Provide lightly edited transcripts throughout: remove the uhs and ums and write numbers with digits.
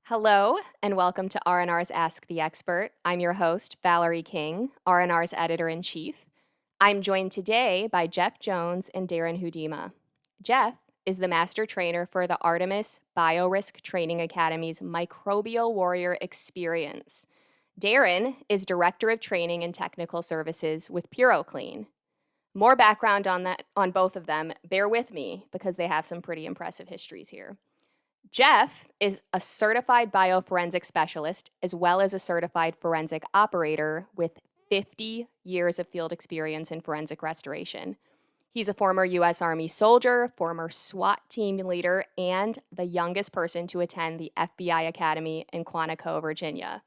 Hello, and welcome to R&R's Ask the Expert. I'm your host, Valerie King, R&R's editor-in-chief. I'm joined today by Jeff Jones and Darren Hudema. Jeff is the master trainer for the Artemis Biorisk Training Academy's Microbial Warrior experience. Darren is director of training and technical services with PuroClean. More background on both of them. Bear with me because they have some pretty impressive histories here. Jeff is a certified bioforensic specialist as well as a certified forensic operator with 50 years of field experience in forensic restoration. He's a former U.S. Army soldier, former SWAT team leader, and the youngest person to attend the FBI Academy in Quantico, Virginia.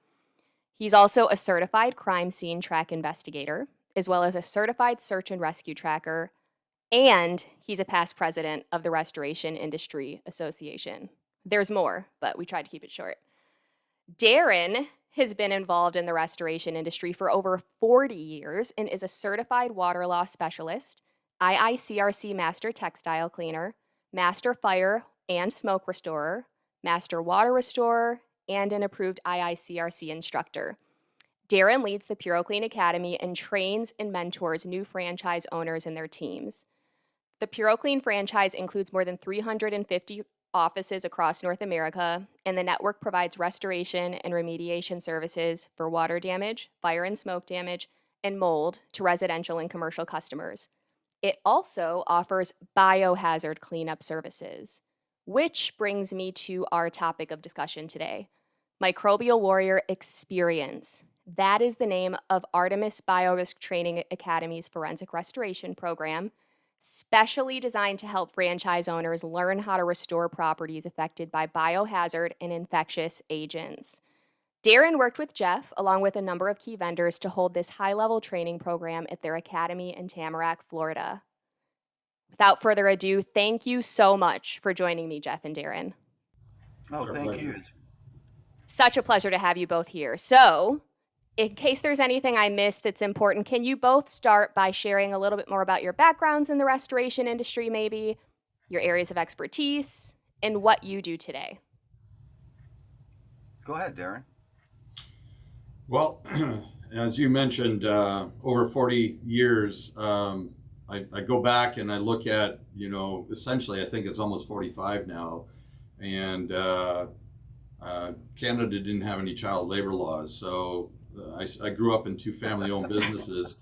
He's also a certified crime scene track investigator, as well as a certified search and rescue tracker, and he's a past president of the Restoration Industry Association. There's more, but we tried to keep it short. Darren has been involved in the restoration industry for over 40 years and is a certified water loss specialist, IICRC master textile cleaner, master fire and smoke restorer, master water restorer, and an approved IICRC instructor. Darren leads the PuroClean Academy and trains and mentors new franchise owners and their teams. The PuroClean franchise includes more than 350 offices across North America, and the network provides restoration and remediation services for water damage, fire and smoke damage, and mold to residential and commercial customers. It also offers biohazard cleanup services, which brings me to our topic of discussion today, Microbial Warrior Experience. That is the name of Artemis Biorisk Training Academy's forensic restoration program, specially designed to help franchise owners learn how to restore properties affected by biohazard and infectious agents. Darren worked with Jeff, along with a number of key vendors, to hold this high-level training program at their academy in Tamarack, Florida. Without further ado, thank you so much for joining me, Jeff and Darren. Oh, thank you. Such a pleasure to have you both here. So, in case there's anything I missed that's important, can you both start by sharing a little bit more about your backgrounds in the restoration industry, maybe, your areas of expertise, and what you do today? Go ahead, Darren. Well, as you mentioned, over 40 years, I go back and I look at, essentially, I think it's almost 45 now, and Canada didn't have any child labor laws, so I grew up in two family-owned businesses,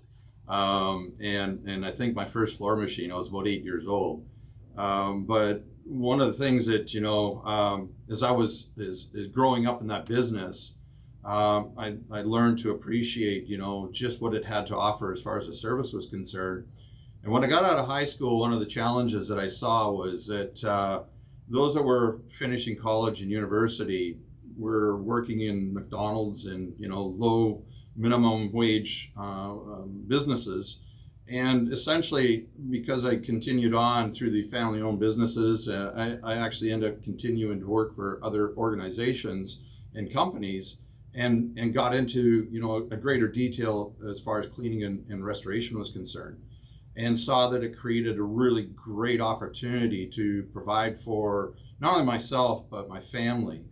and I think my first floor machine, I was about 8 years old. But one of the things that, as I was growing up in that business, I learned to appreciate, just what it had to offer as far as the service was concerned. And when I got out of high school, one of the challenges that I saw was that those that were finishing college and university were working in McDonald's and low minimum wage businesses, and essentially because I continued on through the family-owned businesses, I actually ended up continuing to work for other organizations and companies, and got into a greater detail as far as cleaning and restoration was concerned, and saw that it created a really great opportunity to provide for not only myself but my family,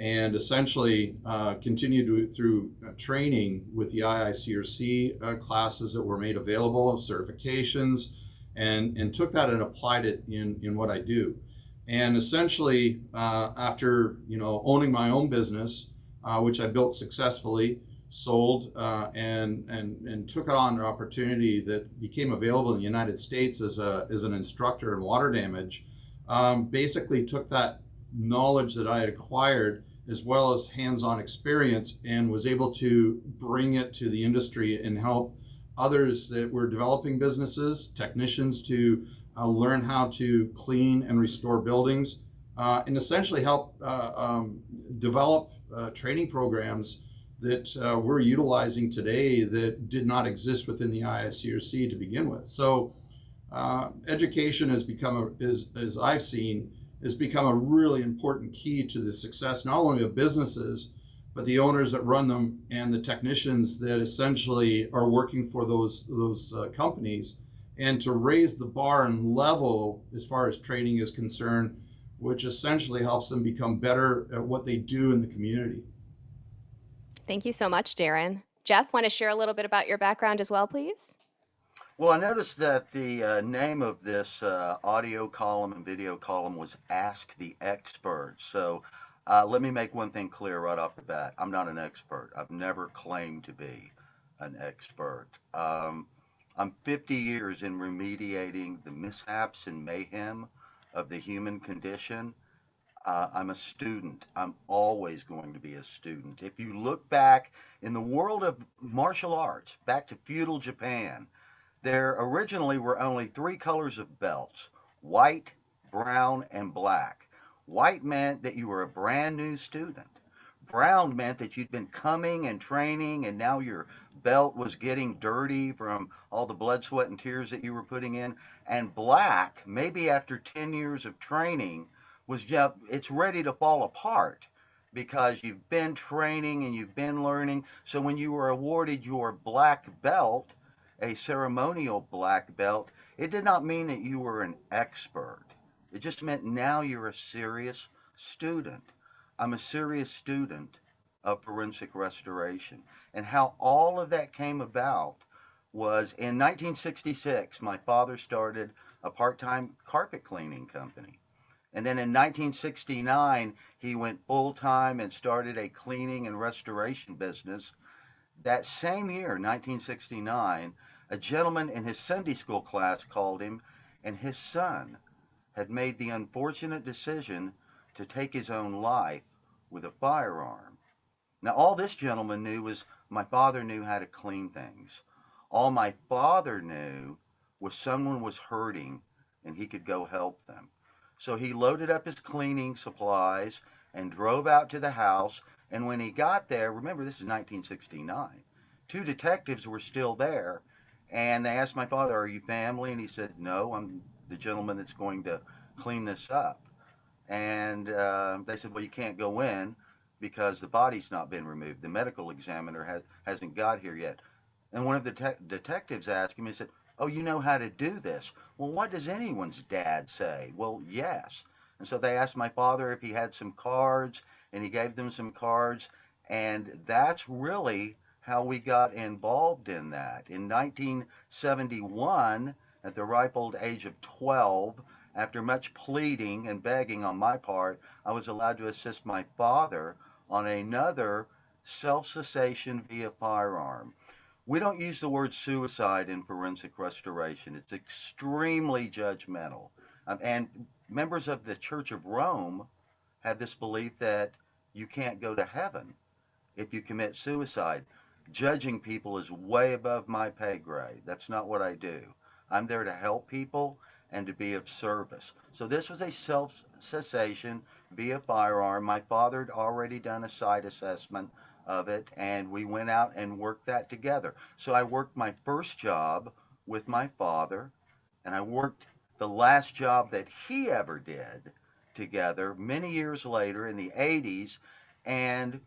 and essentially continued through training with the IICRC classes that were made available, certifications, and took that and applied it in what I do. And essentially, after owning my own business, which I built successfully, sold, and took on an opportunity that became available in the United States as an instructor in water damage, basically took that knowledge that I had acquired as well as hands-on experience, and was able to bring it to the industry and help others that were developing businesses, technicians, to learn how to clean and restore buildings, and essentially help develop training programs that we're utilizing today that did not exist within the IICRC to begin with. So education has become, as I've seen, has become a really important key to the success not only of businesses, but the owners that run them and the technicians that essentially are working for those companies. And to raise the bar and level as far as training is concerned, which essentially helps them become better at what they do in the community. Thank you so much, Darren. Jeff, want to share a little bit about your background as well, please? Well, I noticed that the name of this audio column and video column was Ask the Expert. So let me make one thing clear right off the bat. I'm not an expert. I've never claimed to be an expert. I'm 50 years in remediating the mishaps and mayhem of the human condition. I'm a student. I'm always going to be a student. If you look back in the world of martial arts, back to feudal Japan, there originally were only three colors of belts: white, brown, and black. White meant that you were a brand new student. Brown meant that you'd been coming and training, and now your belt was getting dirty from all the blood, sweat, and tears that you were putting in. And black, maybe after 10 years of training, was just, it's ready to fall apart because you've been training and you've been learning. So when you were awarded your black belt, a ceremonial black belt, it did not mean that you were an expert. It just meant now you're a serious student. I'm a serious student of forensic restoration. And how all of that came about was in 1966, my father started a part time carpet cleaning company. And then in 1969, he went full time and started a cleaning and restoration business. That same year, 1969, a gentleman in his Sunday school class called him, and his son had made the unfortunate decision to take his own life with a firearm. Now, all this gentleman knew was my father knew how to clean things. All my father knew was someone was hurting and he could go help them. So he loaded up his cleaning supplies and drove out to the house. And when he got there, remember this is 1969, two detectives were still there. And they asked my father, "Are you family?" And he said, "No, I'm the gentleman that's going to clean this up." And they said, "Well, you can't go in because the body's not been removed. The medical examiner hasn't got here yet." And one of the detectives asked him, he said, "Oh, you know how to do this?" "Well, what does anyone's dad say?" "Well, yes." And so they asked my father if he had some cards, and he gave them some cards. And that's really how we got involved in that. In 1971, at the ripe old age of 12, after much pleading and begging on my part, I was allowed to assist my father on another self cessation via firearm. We don't use the word suicide in forensic restoration. It's extremely judgmental. And members of the Church of Rome have this belief that you can't go to heaven if you commit suicide. Judging people is way above my pay grade. That's not what I do. I'm there to help people and to be of service. So this was a self cessation via firearm. My father had already done a site assessment of it, and we went out and worked that together. So I worked my first job with my father, and I worked the last job that he ever did together many years later in the 80s, and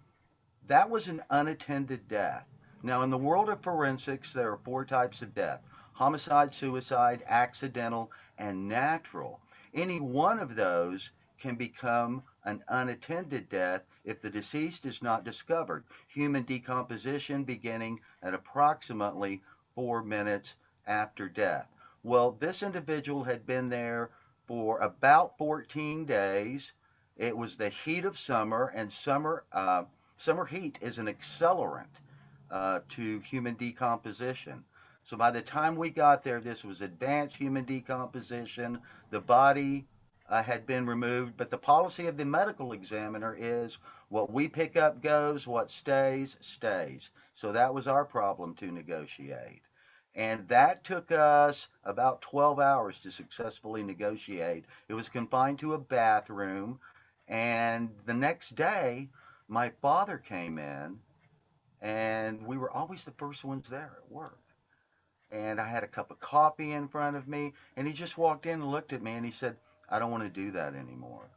that was an unattended death. Now, in the world of forensics, there are four types of death: homicide, suicide, accidental, and natural. Any one of those can become an unattended death if the deceased is not discovered. Human decomposition beginning at approximately 4 minutes after death. Well, this individual had been there for about 14 days. It was the heat of summer, and summer heat is an accelerant to human decomposition. So by the time we got there, this was advanced human decomposition. The body had been removed, but the policy of the medical examiner is what we pick up goes, what stays, stays. So that was our problem to negotiate. And that took us about 12 hours to successfully negotiate. It was confined to a bathroom. And the next day, my father came in, and we were always the first ones there at work. And I had a cup of coffee in front of me, and he just walked in and looked at me and he said, "I don't want to do that anymore."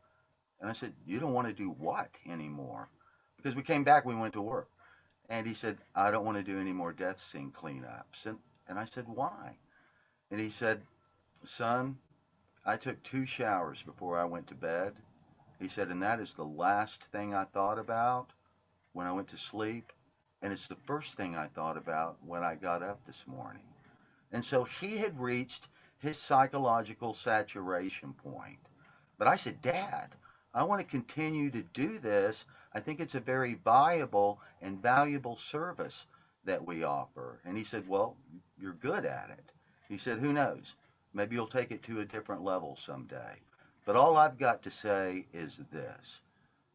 And I said, "You don't want to do what anymore?" Because we came back, we went to work. And he said, "I don't want to do any more death scene cleanups." And I said, "Why?" And he said, "Son, I took 2 showers before I went to bed. He said, and that is the last thing I thought about when I went to sleep. And it's the first thing I thought about when I got up this morning. And so he had reached his psychological saturation point. But I said, Dad, I want to continue to do this. I think it's a very viable and valuable service that we offer. And he said, well, you're good at it. He said, who knows? Maybe you'll take it to a different level someday. But all I've got to say is this.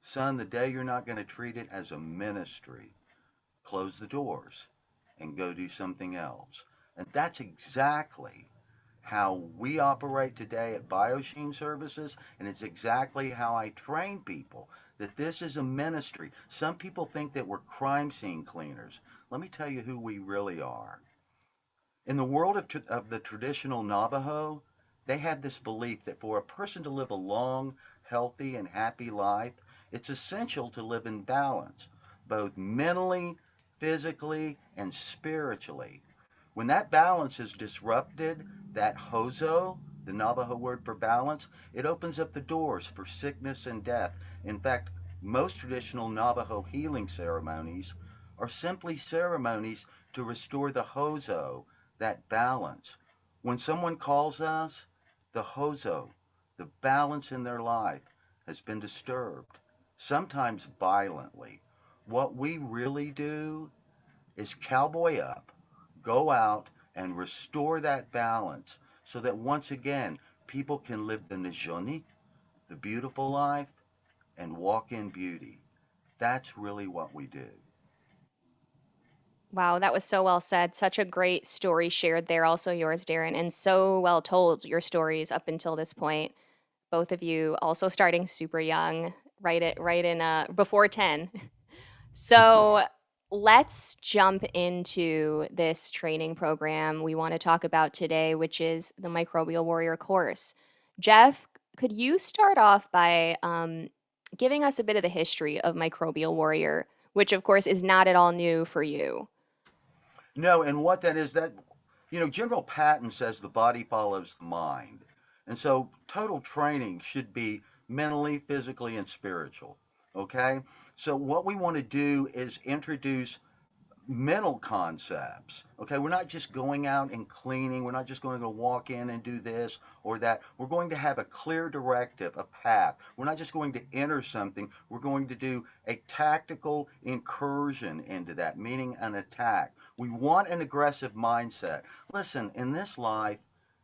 Son, the day you're not going to treat it as a ministry, close the doors and go do something else. And that's exactly how we operate today at Biosheen Services, and it's exactly how I train people that this is a ministry. Some people think that we're crime scene cleaners. Let me tell you who we really are. In the world of the traditional Navajo, they have this belief that for a person to live a long, healthy, and happy life, it's essential to live in balance, both mentally, physically, and spiritually. When that balance is disrupted, that hozo, the Navajo word for balance, it opens up the doors for sickness and death. In fact, most traditional Navajo healing ceremonies are simply ceremonies to restore the hozo, that balance. When someone calls us, the hozo, the balance in their life, has been disturbed, sometimes violently. What we really do is cowboy up, go out and restore that balance so that once again people can live the Najoni, the beautiful life, and walk in beauty. That's really what we do. Wow, that was so well said. Such a great story shared there, also yours, Darren, and so well told your stories up until this point. Both of you also starting super young, right in before 10. So let's jump into this training program we want to talk about today, which is the Microbial Warrior course. Jeff, could you start off by giving us a bit of the history of Microbial Warrior, which of course is not at all new for you? No, and what that is, that, General Patton says the body follows the mind. And so total training should be mentally, physically, and spiritual. Okay? So what we want to do is introduce mental concepts. Okay, we're not just going out and cleaning. We're not just going to walk in and do this or that. We're going to have a clear directive, a path. We're not just going to enter something. We're going to do a tactical incursion into that, meaning an attack. We want an aggressive mindset. Listen, in this life,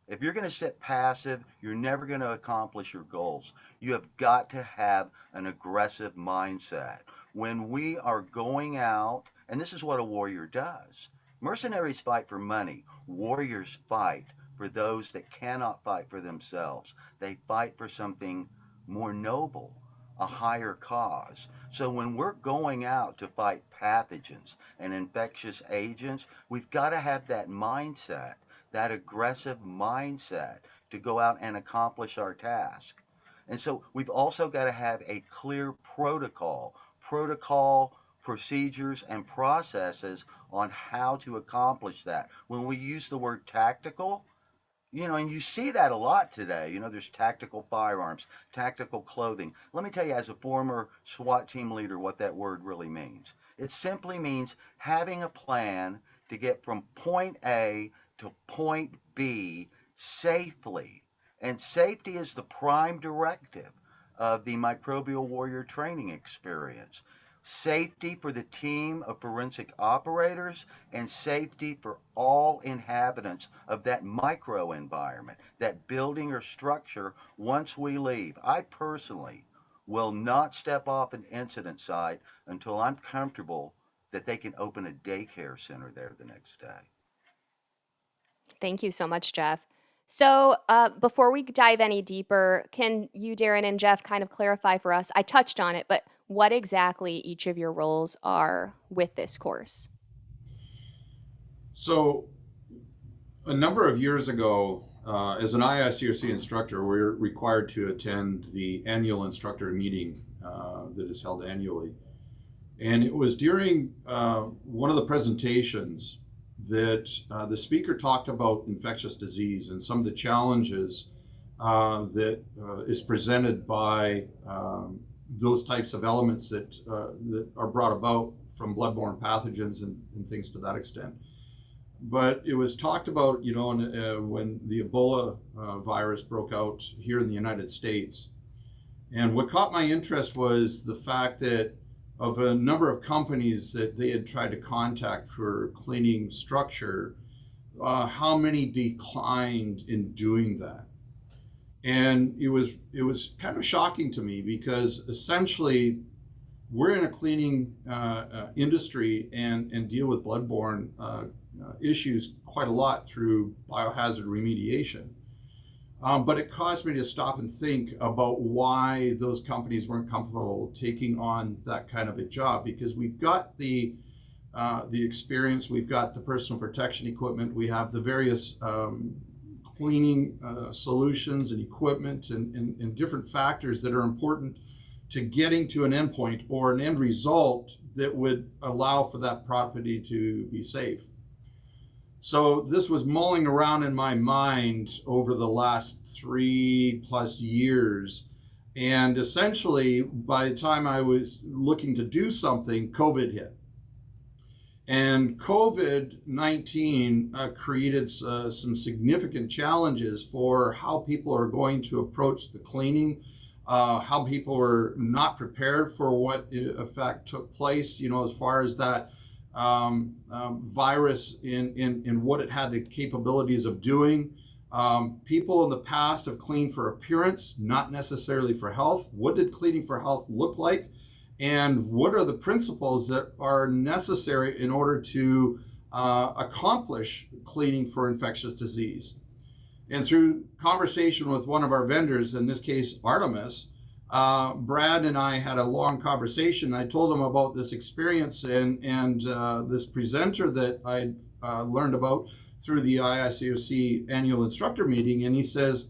if you're going to sit passive, you're never going to accomplish your goals. You have got to have an aggressive mindset. When we are going out, and this is what a warrior does. Mercenaries fight for money. Warriors fight for those that cannot fight for themselves. They fight for something more noble, a higher cause. So when we're going out to fight pathogens and infectious agents, we've got to have that mindset, that aggressive mindset to go out and accomplish our task. And so we've also got to have a clear protocol, procedures, and processes on how to accomplish that. When we use the word tactical, and you see that a lot today. There's tactical firearms, tactical clothing. Let me tell you, as a former SWAT team leader, what that word really means. It simply means having a plan to get from point A to point B safely. And safety is the prime directive of the Microbial Warrior training experience. Safety for the team of forensic operators, and safety for all inhabitants of that micro environment, that building or structure once we leave. I personally will not step off an incident site until I'm comfortable that they can open a daycare center there the next day. Thank you so much, Jeff. So, before we dive any deeper, can you, Darren and Jeff, kind of clarify for us? I touched on it, but what exactly each of your roles are with this course? So, a number of years ago, as an IICRC instructor, we're required to attend the annual instructor meeting that is held annually. And it was during one of the presentations that the speaker talked about infectious disease and some of the challenges that is presented by those types of elements that are brought about from bloodborne pathogens and things to that extent. But it was talked about, when the Ebola virus broke out here in the United States. And what caught my interest was the fact that of a number of companies that they had tried to contact for cleaning structure, how many declined in doing that. And it was kind of shocking to me, because essentially we're in a cleaning industry and deal with bloodborne issues quite a lot through biohazard remediation. But it caused me to stop and think about why those companies weren't comfortable taking on that kind of a job, because we've got the experience, we've got the personal protection equipment, we have the various cleaning solutions and equipment and different factors that are important to getting to an endpoint or an end result that would allow for that property to be safe. So this was mulling around in my mind over the last 3+ years. And essentially, by the time I was looking to do something, COVID hit. And COVID-19 created some significant challenges for how people are going to approach the cleaning, how people were not prepared for what effect took place, as far as that virus in what it had the capabilities of doing. People in the past have cleaned for appearance, not necessarily for health. What did cleaning for health look like? And what are the principles that are necessary in order to accomplish cleaning for infectious disease? And through conversation with one of our vendors, in this case, Artemis, Brad and I had a long conversation. I told him about this experience and this presenter that I learned about through the IICOC annual instructor meeting. And he says,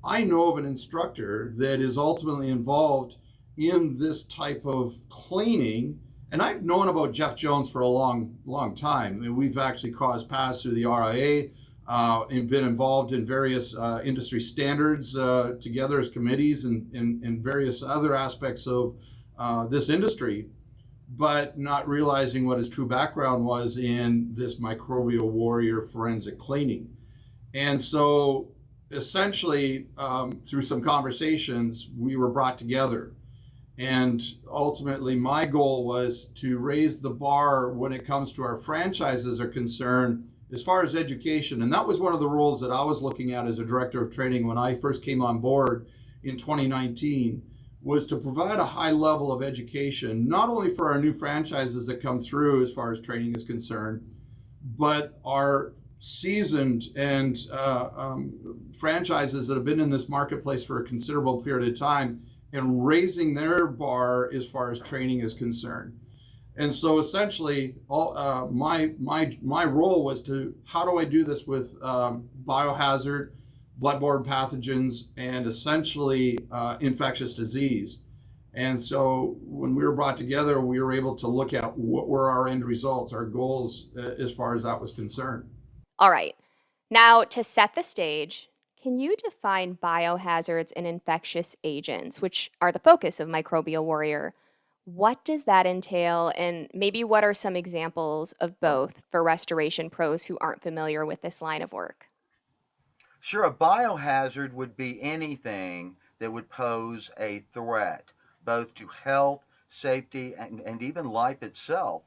I know of an instructor that is ultimately involved in this type of cleaning. And I've known about Jeff Jones for a long time. And we've actually crossed paths through the RIA and been involved in various industry standards together as committees and various other aspects of this industry, but not realizing what his true background was in this microbial warrior forensic cleaning. And so essentially, through some conversations, we were brought together. And ultimately, my goal was to raise the bar when it comes to our franchises are concerned, as far as education. And that was one of the roles that I was looking at as a director of training when I first came on board in 2019, was to provide a high level of education, not only for our new franchises that come through as far as training is concerned, but our seasoned and franchises that have been in this marketplace for a considerable period of time, and raising their bar as far as training is concerned. And so essentially, my role was to, how do I do this with biohazard, bloodborne pathogens, and essentially infectious disease? And so when we were brought together, we were able to look at what were our end results, our goals as far as that was concerned. All right. Now, to set the stage, can you define biohazards and infectious agents, which are the focus of Microbial Warrior? What does that entail, and maybe what are some examples of both for restoration pros who aren't familiar with this line of work? Sure, a biohazard would be anything that would pose a threat, both to health, safety, and even life itself.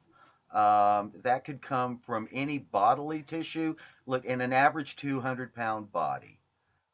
That could come from any bodily tissue. Look, in an average 200-pound body,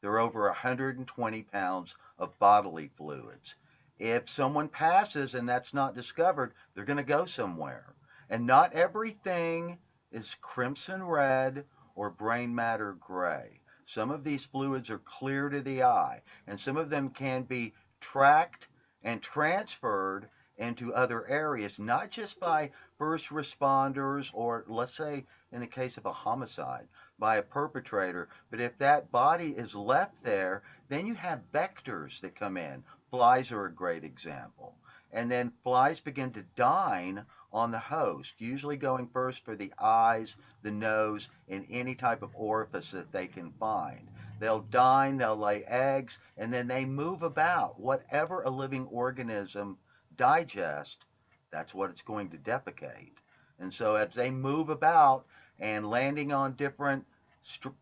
there are over 120 pounds of bodily fluids. If someone passes and that's not discovered, they're going to go somewhere. And not everything is crimson red or brain matter gray. Some of these fluids are clear to the eye, and some of them can be tracked and transferred into other areas, not just by first responders or, let's say, in the case of a homicide, by a perpetrator, but if that body is left there, then you have vectors that come in. Flies are a great example. And then flies begin to dine on the host, usually going first for the eyes, the nose, and any type of orifice that they can find. They'll dine, they'll lay eggs, and then they move about. Whatever a living organism digests, that's what it's going to defecate. And so as they move about and landing on different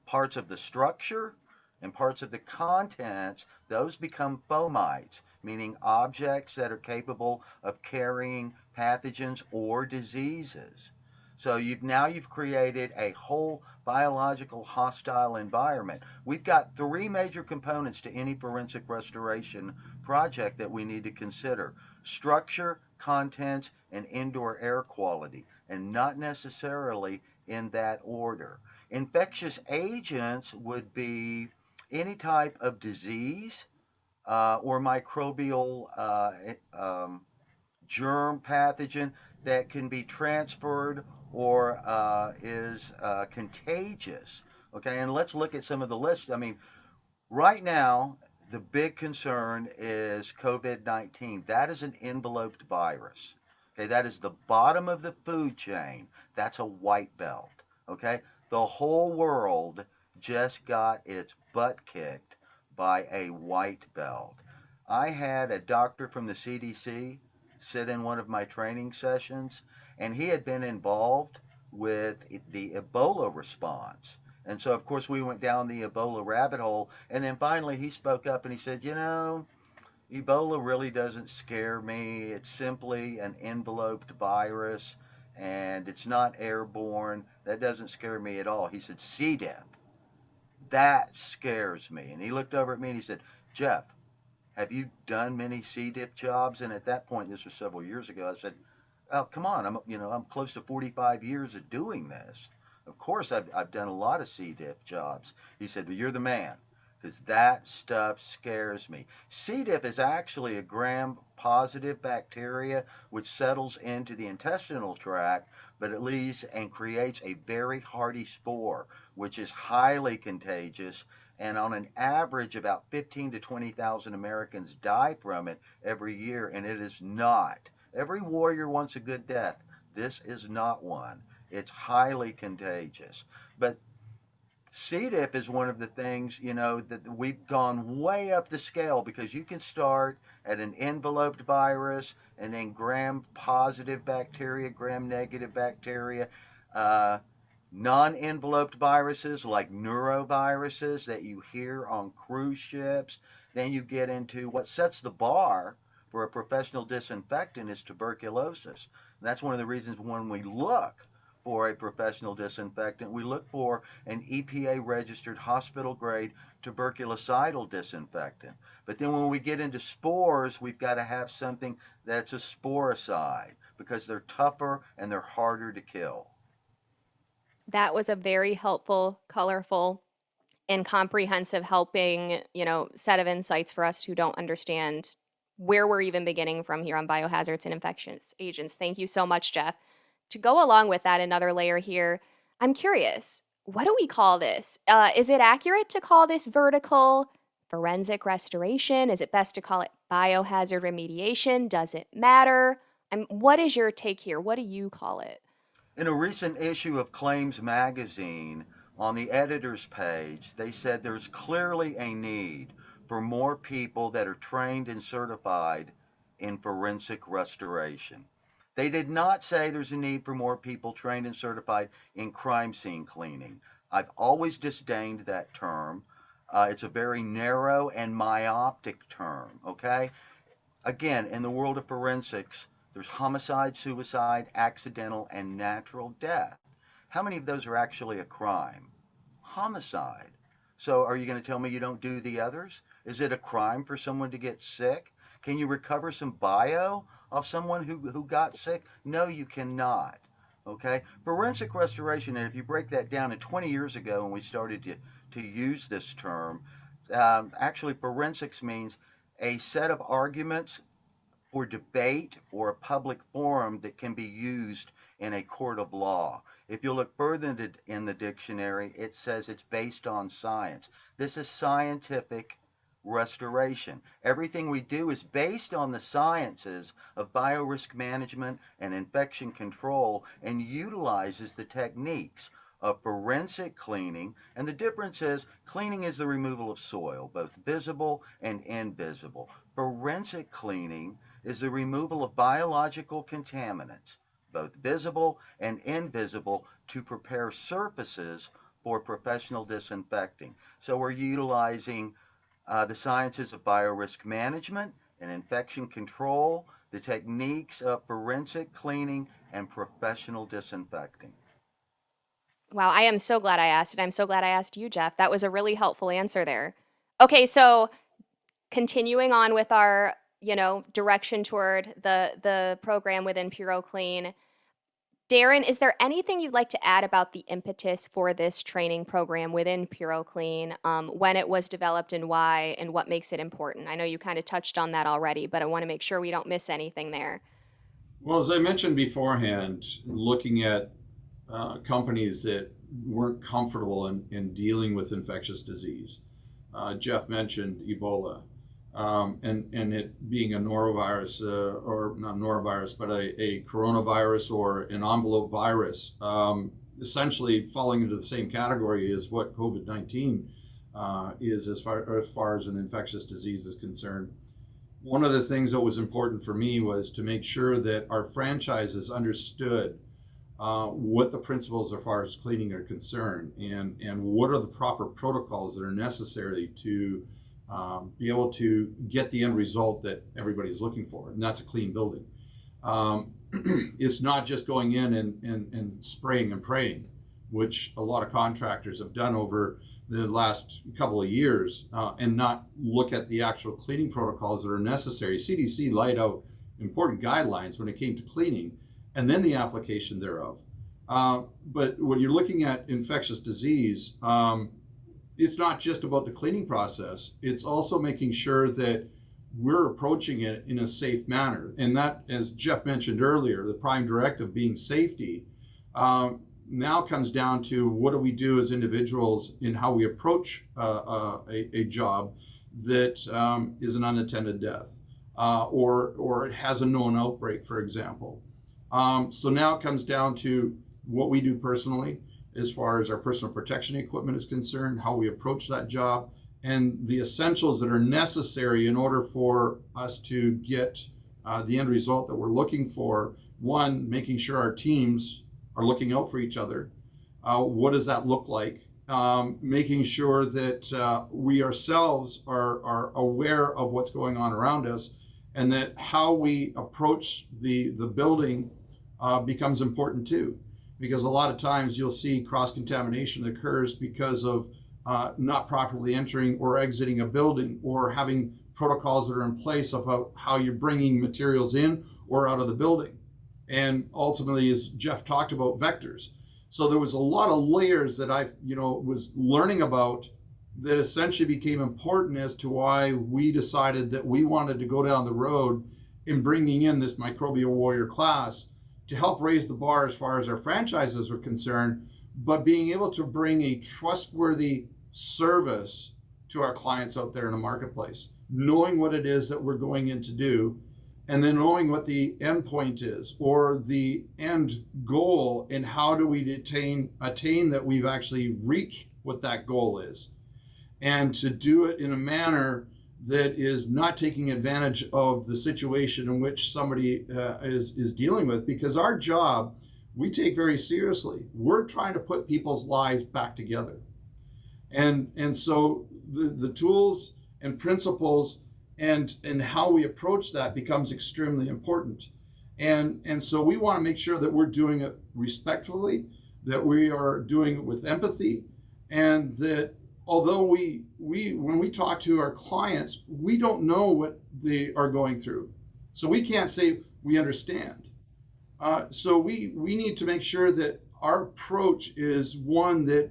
parts of the structure and parts of the contents, those become fomites, meaning objects that are capable of carrying pathogens or diseases. So you've created a whole biological hostile environment. We've got three major components to any forensic restoration project that we need to consider: structure, contents, and indoor air quality, and not necessarily in that order. Infectious agents would be any type of disease or microbial germ pathogen that can be transferred or is contagious. Okay, and let's look at some of the lists. I mean, right now, the big concern is COVID 19. That is an enveloped virus. Okay, that is the bottom of the food chain. That's a white belt. Okay, the whole world just got its butt kicked by a white belt. I had a doctor from the CDC sit in one of my training sessions, and he had been involved with the Ebola response. And so, of course, we went down the Ebola rabbit hole. And then finally, he spoke up and he said, you know, Ebola really doesn't scare me. It's simply an enveloped virus and it's not airborne. That doesn't scare me at all. He said, C. diff, that scares me. And he looked over at me and he said, Jeff, have you done many C. diff jobs? And at that point, this was several years ago, I said, oh, come on, I'm close to 45 years of doing this. Of course, I've done a lot of C. diff jobs. He said, well, you're the man, because that stuff scares me. C. diff is actually a gram-positive bacteria which settles into the intestinal tract, but it leaves and creates a very hardy spore, which is highly contagious. And on an average, about 15 to 20,000 Americans die from it every year, and it is not. Every warrior wants a good death. This is not one. It's highly contagious. But C. diff is one of the things, that we've gone way up the scale, because you can start at an enveloped virus and then gram-positive bacteria, gram-negative bacteria, uh, non-enveloped viruses like neuroviruses that you hear on cruise ships. Then you get into what sets the bar for a professional disinfectant is tuberculosis. And that's one of the reasons when we look for a professional disinfectant, we look for an EPA registered hospital grade tuberculocidal disinfectant. But then when we get into spores, we've got to have something that's a sporicide, because they're tougher and they're harder to kill. That was a very helpful, colorful, and comprehensive helping, set of insights for us who don't understand where we're even beginning from here on biohazards and infectious agents. Thank you so much, Jeff. To go along with that, another layer here, I'm curious, what do we call this? Is it accurate to call this vertical forensic restoration? Is it best to call it biohazard remediation? Does it matter? What is your take here? What do you call it? In a recent issue of Claims magazine, on the editor's page, they said there's clearly a need for more people that are trained and certified in forensic restoration. They did not say there's a need for more people trained and certified in crime scene cleaning. I've always disdained that term. It's a very narrow and myopic term, okay? Again, in the world of forensics, there's homicide, suicide, accidental, and natural death. How many of those are actually a crime? Homicide. So are you going to tell me you don't do the others? Is it a crime for someone to get sick? Can you recover some bio off someone who got sick? No, you cannot. Okay? Forensic restoration, and if you break that down, and 20 years ago when we started to use this term, actually forensics means a set of arguments for debate or a public forum that can be used in a court of law. If you look further in the dictionary, it says it's based on science. This is scientific restoration. Everything we do is based on the sciences of biorisk management and infection control, and utilizes the techniques of forensic cleaning. And the difference is cleaning is the removal of soil, both visible and invisible. Forensic cleaning is the removal of biological contaminants, both visible and invisible, to prepare surfaces for professional disinfecting. So we're utilizing the sciences of biorisk management and infection control, the techniques of forensic cleaning, and professional disinfecting. Wow, I am so glad I asked, and I'm so glad I asked you, Jeff. That was a really helpful answer there. Okay, so continuing on with our, direction toward the program within PuroClean, Darren, is there anything you'd like to add about the impetus for this training program within PuroClean, when it was developed and why, and what makes it important? I know you kind of touched on that already, but I want to make sure we don't miss anything there. Well, as I mentioned beforehand, looking at companies that weren't comfortable in dealing with infectious disease. Jeff mentioned Ebola, and it being a norovirus, or not norovirus, but a coronavirus or an envelope virus, essentially falling into the same category as what COVID-19 is as far as an infectious disease is concerned. One of the things that was important for me was to make sure that our franchises understood what the principles as far as cleaning are concerned, and what are the proper protocols that are necessary to be able to get the end result that everybody's looking for, and that's a clean building. It's not just going in and spraying and praying, which a lot of contractors have done over the last couple of years, and not look at the actual cleaning protocols that are necessary. CDC laid out important guidelines when it came to cleaning, and then the application thereof. But when you're looking at infectious disease, it's not just about the cleaning process. It's also making sure that we're approaching it in a safe manner. And that, as Jeff mentioned earlier, the prime directive being safety, now comes down to what do we do as individuals in how we approach a job that is an unattended death, or it has a known outbreak, for example. So now it comes down to what we do personally as far as our personal protection equipment is concerned, how we approach that job, and the essentials that are necessary in order for us to get the end result that we're looking for. One, making sure our teams are looking out for each other. What does that look like? Making sure that we ourselves are aware of what's going on around us, and that how we approach the building becomes important too. Because a lot of times you'll see cross-contamination that occurs because of not properly entering or exiting a building, or having protocols that are in place about how you're bringing materials in or out of the building. And ultimately, as Jeff talked about, vectors. So there was a lot of layers that I was learning about that essentially became important as to why we decided that we wanted to go down the road in bringing in this Microbial Warrior class to help raise the bar as far as our franchises were concerned, but being able to bring a trustworthy service to our clients out there in the marketplace, knowing what it is that we're going in to do, and then knowing what the end point is, or the end goal, and how do we attain that we've actually reached what that goal is, and to do it in a manner that is not taking advantage of the situation in which somebody is dealing with. Because our job, we take very seriously. We're trying to put people's lives back together. And so the tools and principles and how we approach that becomes extremely important. And so we want to make sure that we're doing it respectfully, that we are doing it with empathy, and that although we when we talk to our clients, we don't know what they are going through. So we can't say we understand. So we need to make sure that our approach is one that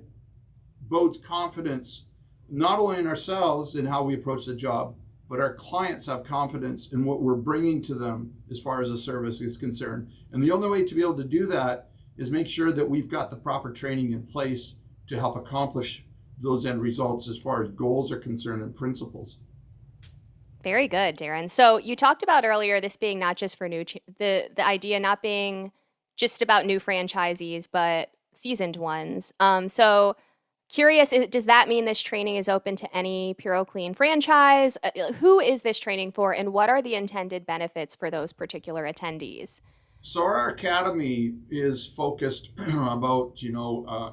bodes confidence, not only in ourselves in how we approach the job, but our clients have confidence in what we're bringing to them as far as the service is concerned. And the only way to be able to do that is make sure that we've got the proper training in place to help accomplish those end results as far as goals are concerned and principles. Very good, Darren. So you talked about earlier this being not just for the idea not being just about new franchisees, but seasoned ones. So curious, does that mean this training is open to any PuroClean franchise? Who is this training for, and what are the intended benefits for those particular attendees? So our academy is focused about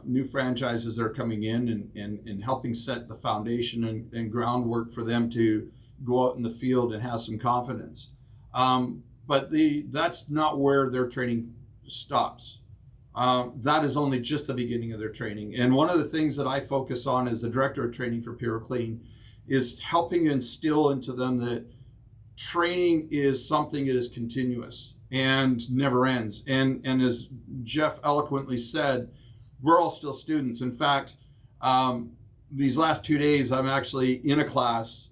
new franchises that are coming in and helping set the foundation and groundwork for them to go out in the field and have some confidence. But that's not where their training stops. That is only just the beginning of their training. And one of the things that I focus on as the director of training for PuroClean is helping instill into them that training is something that is continuous and never ends. And as Jeff eloquently said, we're all still students. In fact, these last 2 days, I'm actually in a class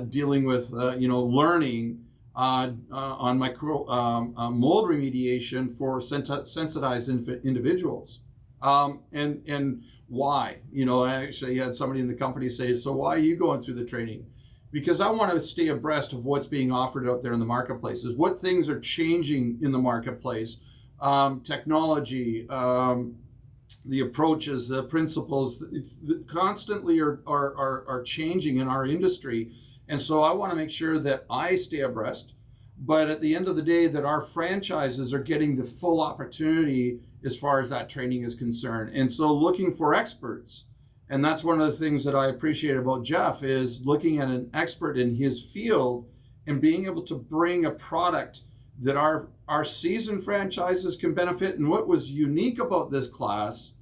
dealing with learning on mold remediation for sensitized individuals. And why? I actually had somebody in the company say, so why are you going through the training? Because I want to stay abreast of what's being offered out there in the marketplaces, what things are changing in the marketplace, technology, the approaches, the principles constantly are changing in our industry. And so I want to make sure that I stay abreast, but at the end of the day, that our franchises are getting the full opportunity as far as that training is concerned. And so looking for experts. And that's one of the things that I appreciate about Jeff is looking at an expert in his field and being able to bring a product that our seasoned franchises can benefit. And what was unique about this class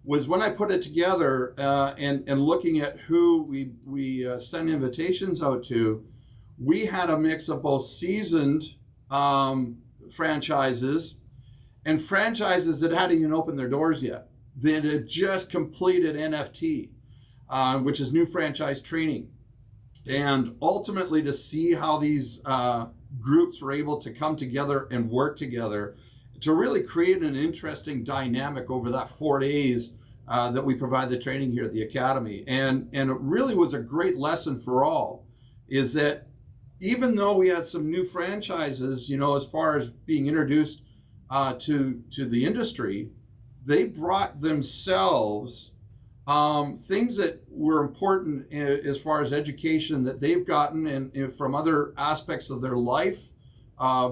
was when I put it together and looking at who we send invitations out to, we had a mix of both seasoned franchises and franchises that hadn't even opened their doors yet. They had just completed NFT, which is new franchise training. And ultimately to see how these groups were able to come together and work together to really create an interesting dynamic over that 4 days that we provide the training here at the Academy. And it really was a great lesson for all, is that even though we had some new franchises, as far as being introduced to the industry, they brought themselves things that were important as far as education that they've gotten and from other aspects of their life,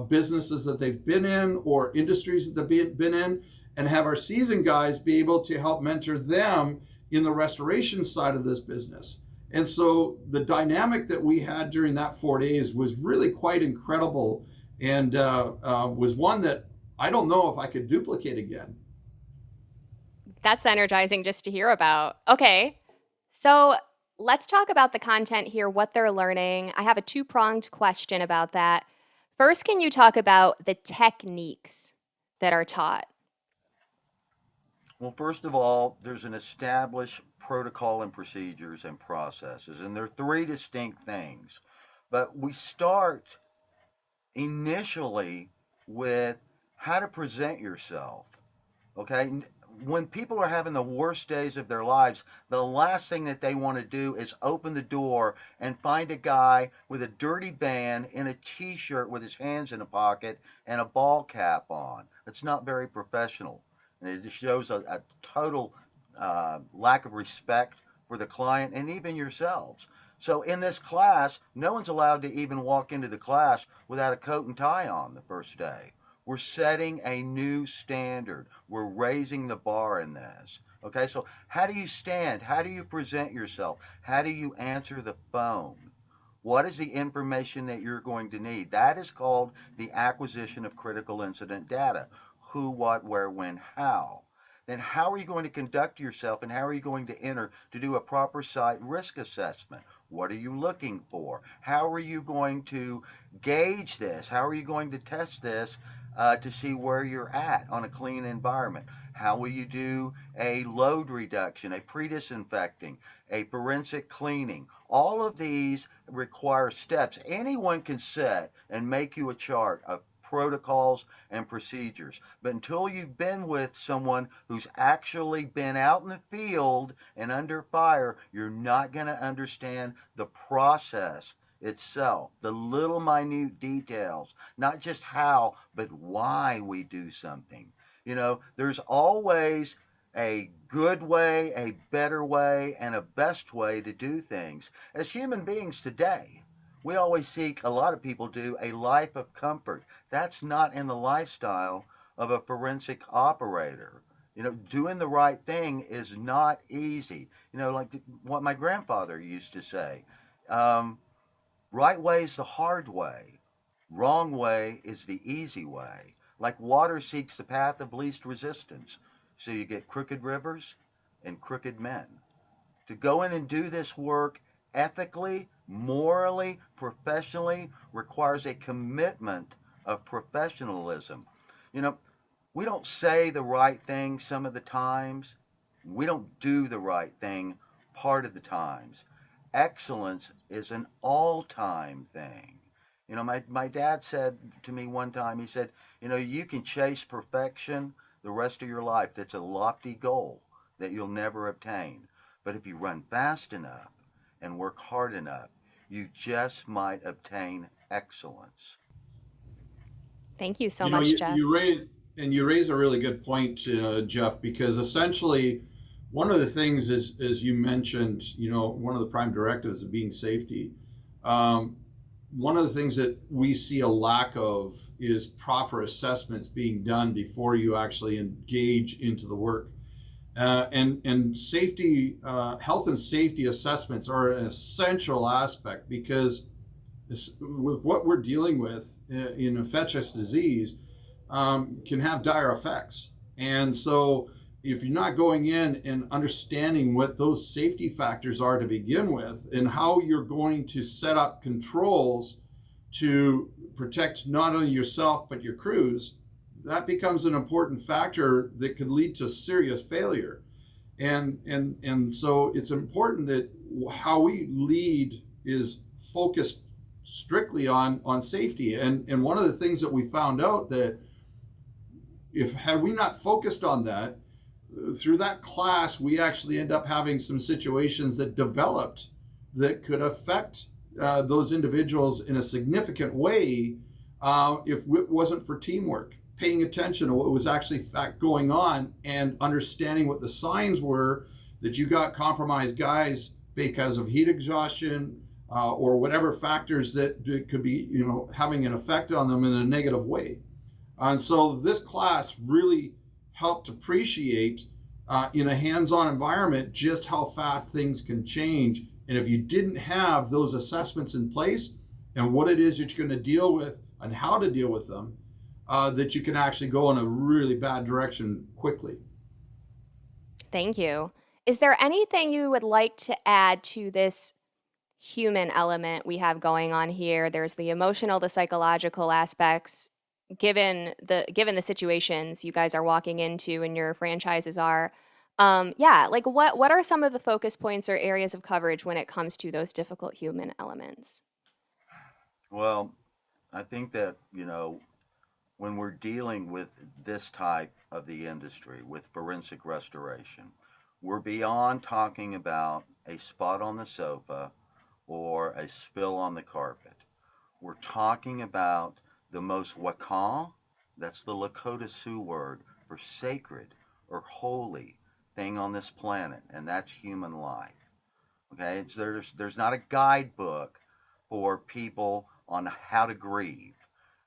businesses that they've been in or industries that they've been in, and have our seasoned guys be able to help mentor them in the restoration side of this business. And so the dynamic that we had during that 4 days was really quite incredible, and was one that I don't know if I could duplicate again. That's energizing just to hear about. Okay, so let's talk about the content here, what they're learning. I have a two-pronged question about that. First, can you talk about the techniques that are taught? Well, first of all, there's an established protocol and procedures and processes, and there are three distinct things. But we start initially with how to present yourself. Okay? When people are having the worst days of their lives, the last thing that they want to do is open the door and find a guy with a dirty band in a t-shirt with his hands in a pocket and a ball cap on. It's not very professional. And it just shows a total lack of respect for the client and even yourselves. So in this class, no one's allowed to even walk into the class without a coat and tie on the first day. We're setting a new standard. We're raising the bar in this. Okay, so how do you stand? How do you present yourself? How do you answer the phone? What is the information that you're going to need? That is called the acquisition of critical incident data. Who, what, where, when, how. Then how are you going to conduct yourself and how are you going to enter to do a proper site risk assessment? What are you looking for? How are you going to gauge this? How are you going to test this to see where you're at on a clean environment? How will you do a load reduction, a pre-disinfecting, a forensic cleaning? All of these require steps. Anyone can set and make you a chart of protocols and procedures. But until you've been with someone who's actually been out in the field and under fire, you're not going to understand the process itself, the little minute details, not just how, but why we do something. There's always a good way, a better way, and a best way to do things. As human beings today, we always seek, a lot of people do, a life of comfort. That's not in the lifestyle of a forensic operator. Doing the right thing is not easy. Like what my grandfather used to say, um, right way is the hard way. Wrong way is the easy way. Like water seeks the path of least resistance. So you get crooked rivers and crooked men. To go in and do this work ethically, morally, professionally requires a commitment of professionalism. You know, we don't say the right thing some of the times. We don't do the right thing part of the times. Excellence is an all time thing. My dad said to me one time, he said, you can chase perfection the rest of your life. That's a lofty goal that you'll never obtain. But if you run fast enough and work hard enough, you just might obtain excellence. Thank you so You know, much, you, Jeff. you raise a really good point, Jeff, because essentially one of the things is, as you mentioned, one of the prime directives of being safety. Um, One of the things that we see a lack of is proper assessments being done before you actually engage into the work. And safety, health and safety assessments are an essential aspect because with what we're dealing with in infectious disease can have dire effects. And so if you're not going in and understanding what those safety factors are to begin with and how you're going to set up controls to protect not only yourself but your crews, that becomes an important factor that could lead to serious failure. And so it's important that how we lead is focused strictly on safety. And one of the things that we found out that if had we not focused on that through that class, we actually end up having some situations that developed that could affect those individuals in a significant way if it wasn't for teamwork, paying attention to what was actually going on and understanding what the signs were that you got compromised guys because of heat exhaustion or whatever factors that could be, having an effect on them in a negative way. And so this class really helped appreciate in a hands-on environment just how fast things can change. And if you didn't have those assessments in place and what it is that you're going to deal with and how to deal with them, that you can actually go in a really bad direction quickly. Thank you. Is there anything you would like to add to this human element we have going on here? There's the emotional, the psychological aspects. Given the situations you guys are walking into and your franchises are, yeah, like what are some of the focus points or areas of coverage when it comes to those difficult human elements? Well, I think that, when we're dealing with this type of the industry, with forensic restoration, we're beyond talking about a spot on the sofa or a spill on the carpet. We're talking about the most wakal, that's the Lakota Sioux word for sacred or holy thing on this planet, and that's human life. Okay, there's not a guidebook for people on how to grieve.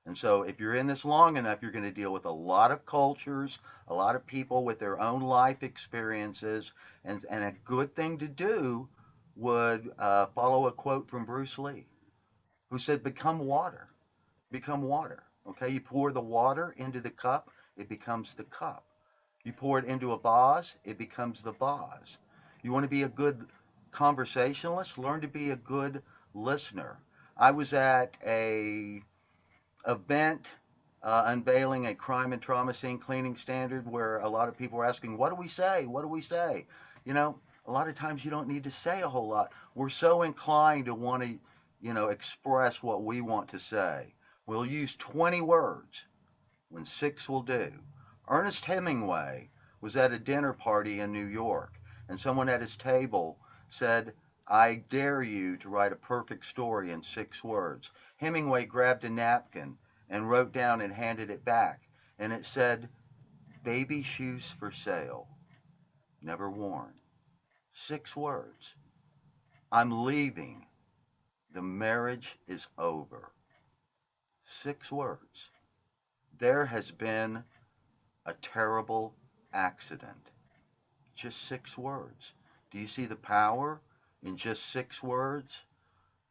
And so if you're in this long enough, you're going to deal with a lot of cultures, a lot of people with their own life experiences, and a good thing to do would follow a quote from Bruce Lee, who said, "Become water, become water." Okay, you pour the water into the cup, it becomes the cup. You pour it into a vase, it becomes the vase. You want to be a good conversationalist? Learn to be a good listener. I was at a event unveiling a crime and trauma scene cleaning standard where a lot of people were asking, "What do we say? What do we say?" You know, a lot of times you don't need to say a whole lot. We're so inclined to want to, express what we want to say. We'll use 20 words when six will do. Ernest Hemingway was at a dinner party in New York, and someone at his table said, "I dare you to write a perfect story in 6 words." Hemingway grabbed a napkin and wrote down and handed it back, and it said, "Baby shoes for sale." never worn. 6 words. I'm leaving. The marriage is over. 6 words. There has been a terrible accident. Just 6 words. Do you see the power in just 6 words?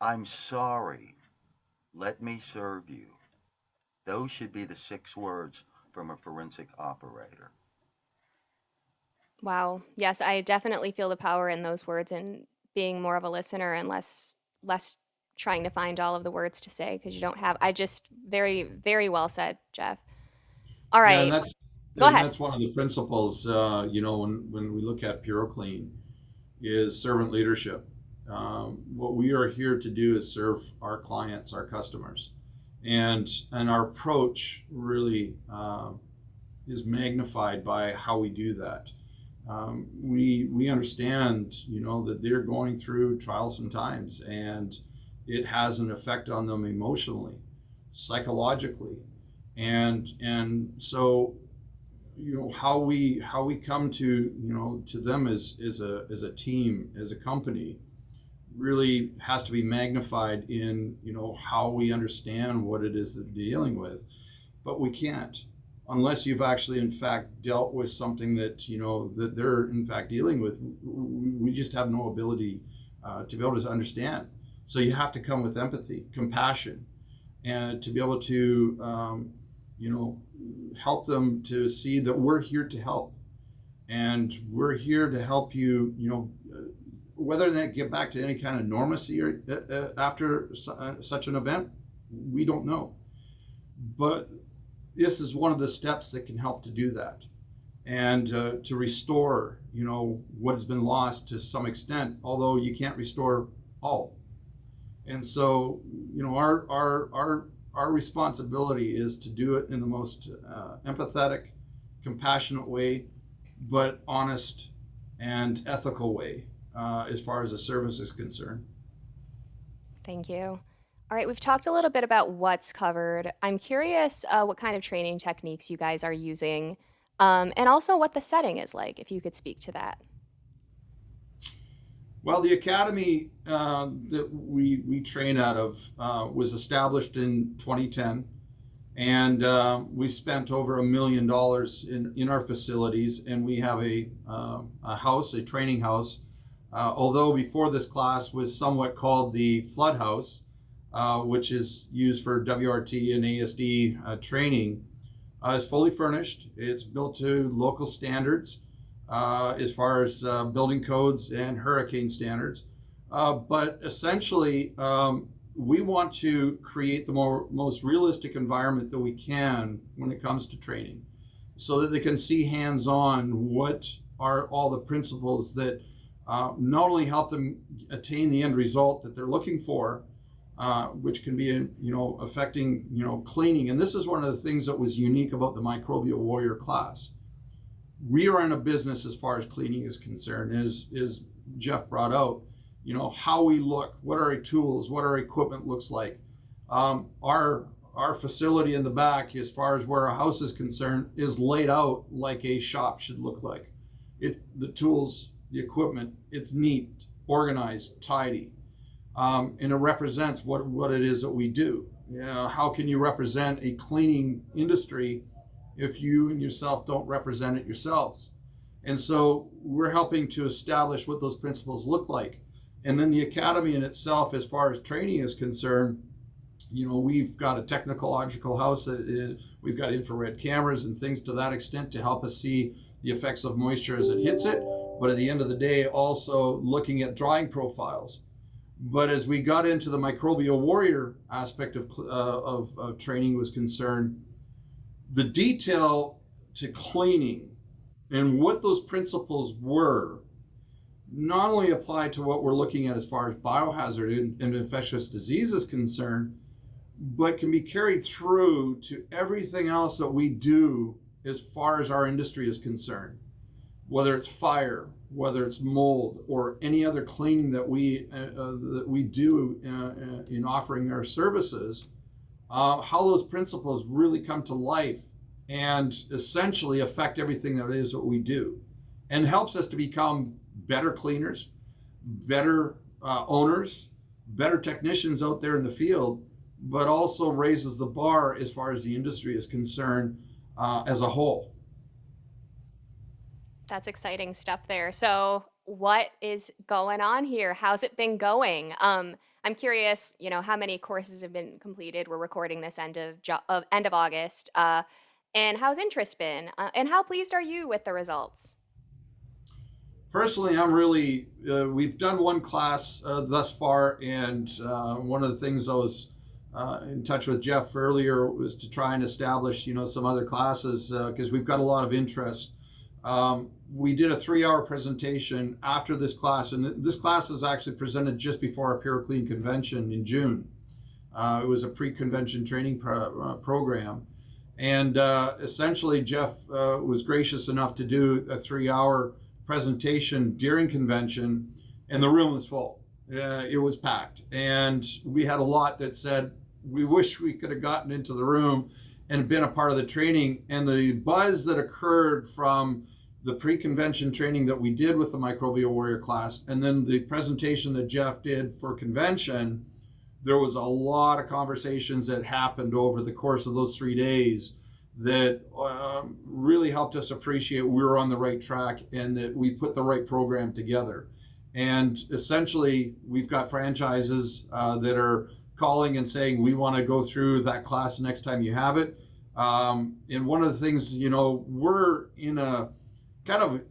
I'm sorry. Let me serve you. Those should be the 6 words from a forensic operator. Wow. Yes, I definitely feel the power in those words and being more of a listener and less trying to find all of the words to say because you don't have I just very well said, Jeff. All Yeah, right. Go and ahead. that's one of the principles. When we look at PuroClean, is servant leadership. What we are here to do is serve our clients, our customers, and our approach really is magnified by how we do that. We understand, that they're going through trials times, and it has an effect on them emotionally, psychologically, and so how we come to them as a team, as a company, really has to be magnified in how we understand what it is that they're dealing with. But we can't unless you've actually in fact dealt with something that that they're in fact dealing with. We just have no ability to be able to understand. So you have to come with empathy, compassion, and to be able to help them to see that we're here to help, and we're here to help you. Whether they get back to any kind of normalcy or after such an event, we don't know. But this is one of the steps that can help to do that, and to restore, what has been lost to some extent. Although you can't restore all, and so our responsibility is to do it in the most empathetic, compassionate way, but honest and ethical way, as far as the service is concerned. Thank you. All right, we've talked a little bit about what's covered. I'm curious what kind of training techniques you guys are using, and also what the setting is like, if you could speak to that. Well, the academy that we train out of was established in 2010, and we spent over $1 million in our facilities, and we have a house, a training house. Although before this class was somewhat called the Flood House, which is used for WRT and ASD training, is fully furnished. It's built to local standards as far as building codes and hurricane standards. But essentially, we want to create the most realistic environment that we can when it comes to training, so that they can see hands-on what are all the principles that not only help them attain the end result that they're looking for, which can be, affecting, cleaning. And this is one of the things that was unique about the Microbial Warrior class. We are in a business as far as cleaning is concerned, as Jeff brought out, how we look, what are our tools, what our equipment looks like. Our facility in the back, as far as where our house is concerned, is laid out like a shop should look like. The tools, the equipment, it's neat, organized, tidy, and it represents what it is that we do. How can you represent a cleaning industry if you and yourself don't represent it yourselves? And so we're helping to establish what those principles look like. And then the academy in itself, as far as training is concerned, we've got a technological house we've got infrared cameras and things to that extent to help us see the effects of moisture as it hits it. But at the end of the day, also looking at drying profiles. But as we got into the Microbial Warrior aspect of training was concerned, the detail to cleaning and what those principles were not only apply to what we're looking at as far as biohazard and infectious disease is concerned, but can be carried through to everything else that we do as far as our industry is concerned, whether it's fire, whether it's mold, or any other cleaning that we do in offering our services. How those principles really come to life and essentially affect everything that it is that we do. and helps us to become better cleaners, better owners, better technicians out there in the field, but also raises the bar as far as the industry is concerned as a whole. That's exciting stuff there. So, what is going on here? How's it been going? I'm curious, how many courses have been completed. We're recording this end of August. And how's interest been? And how pleased are you with the results? Personally, I'm really, we've done one class thus far, and one of the things I was in touch with Jeff earlier was to try and establish, some other classes because we've got a lot of interest. We did a 3-hour presentation after this class, and this class is actually presented just before our PuroClean convention in June. It was a pre-convention training program. And essentially, Jeff was gracious enough to do a 3-hour presentation during convention, and the room was full. It was packed. And we had a lot that said, we wish we could have gotten into the room and been a part of the training. And the buzz that occurred from the pre-convention training that we did with the Microbial Warrior class, and then the presentation that Jeff did for convention, there was a lot of conversations that happened over the course of those 3 days that really helped us appreciate we were on the right track and that we put the right program together. And essentially, we've got franchises that are calling and saying, we want to go through that class next time you have it. And one of the things, we're in a kind of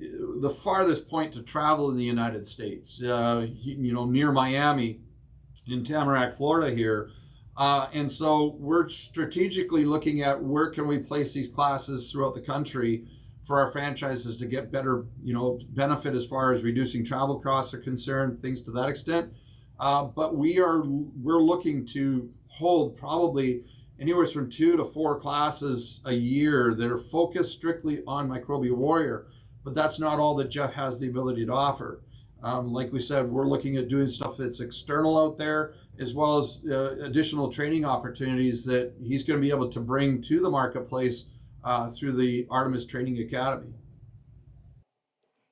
the farthest point to travel in the United States, near Miami, in Tamarack, Florida here. And so we're strategically looking at where can we place these classes throughout the country for our franchises to get better, benefit as far as reducing travel costs are concerned, things to that extent. But we're looking to hold probably anywhere from 2 to 4 classes a year that are focused strictly on Microbial Warrior. But that's not all that Jeff has the ability to offer. Like we said, we're looking at doing stuff that's external out there, as well as additional training opportunities that he's going to be able to bring to the marketplace through the Artemis Training Academy.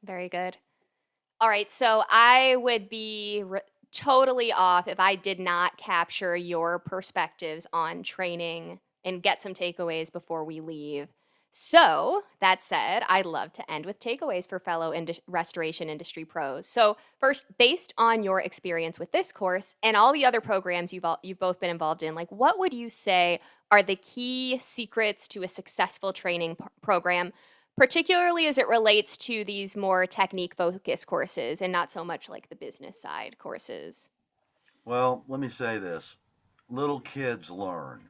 Very good. All right, so I would be totally off if I did not capture your perspectives on training and get some takeaways before we leave. So, that said, I'd love to end with takeaways for fellow restoration industry pros. So, first, based on your experience with this course and all the other programs you've both been involved in, what would you say are the key secrets to a successful training program, particularly as it relates to these more technique-focused courses and not so much like the business side courses? Well, let me say this. Little kids learn,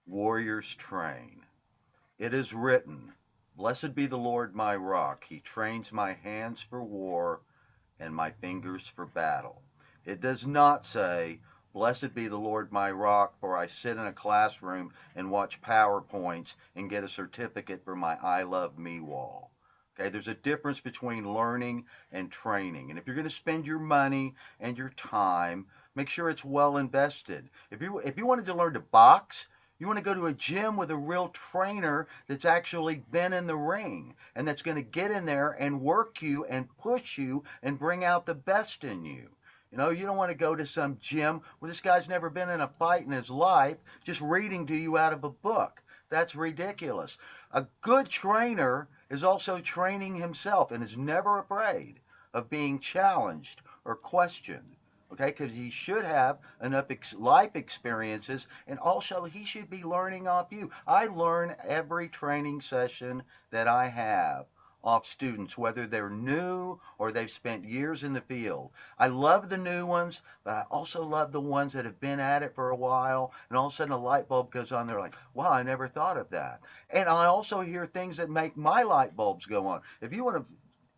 warriors train. It is written, Blessed be the Lord my rock. He trains my hands for war and my fingers for battle. It does not say, Blessed be the Lord my rock, for I sit in a classroom and watch PowerPoints and get a certificate for my I Love Me wall. Okay, there's a difference between learning and training. And if you're going to spend your money and your time, make sure it's well invested. If you wanted to learn to box, you want to go to a gym with a real trainer that's actually been in the ring and that's going to get in there and work you and push you and bring out the best in you. You don't want to go to some gym where this guy's never been in a fight in his life, just reading to you out of a book. That's ridiculous. A good trainer is also training himself and is never afraid of being challenged or questioned. Okay, because he should have enough life experiences, and also he should be learning off you. I learn every training session that I have off students, whether they're new or they've spent years in the field. I love the new ones, but I also love the ones that have been at it for a while, and all of a sudden a light bulb goes on. They're like, wow, I never thought of that. And I also hear things that make my light bulbs go on. If you want to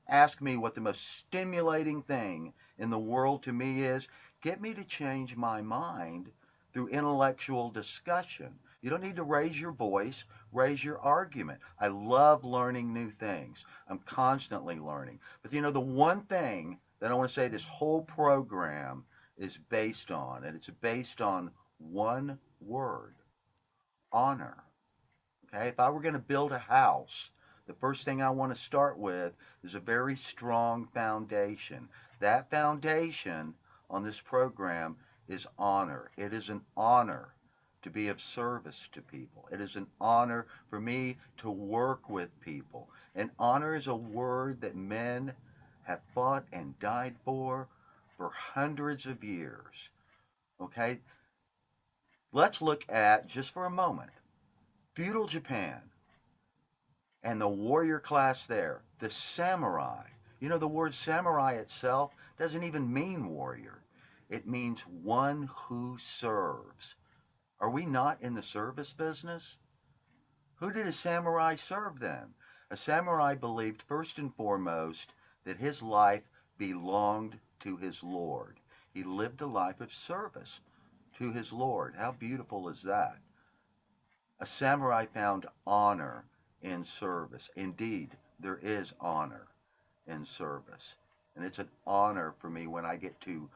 ask me what the most stimulating thing in the world to me is, get me to change my mind through intellectual discussion. You don't need to raise your voice, raise your argument. I love learning new things. I'm constantly learning. But the one thing that I want to say this whole program is based on, and it's based on one word: honor. Okay, if I were going to build a house, the first thing I want to start with is a very strong foundation. That foundation on this program is honor. It is an honor to be of service to people. It is an honor for me to work with people. And honor is a word that men have fought and died for hundreds of years. Okay? Let's look at, just for a moment, feudal Japan and the warrior class there, the samurai. You know, the word samurai itself doesn't even mean warrior, it means one who serves. Are we not in the service business? Who did a samurai serve then? A samurai believed first and foremost that his life belonged to his Lord. He lived a life of service to his Lord. How beautiful is that? A samurai found honor in service. Indeed, there is honor in service. And it's an honor for me when I get to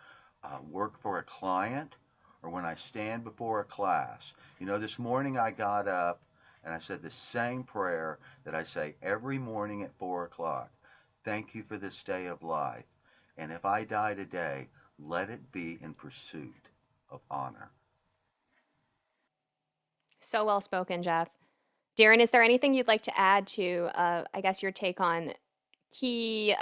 work for a client or when I stand before a class. You know, this morning I got up and I said the same prayer that I say every morning at 4 o'clock. Thank you for this day of life. And if I die today, let it be in pursuit of honor. So well spoken, Jeff. Darren, is there anything you'd like to add to, I guess, your take on key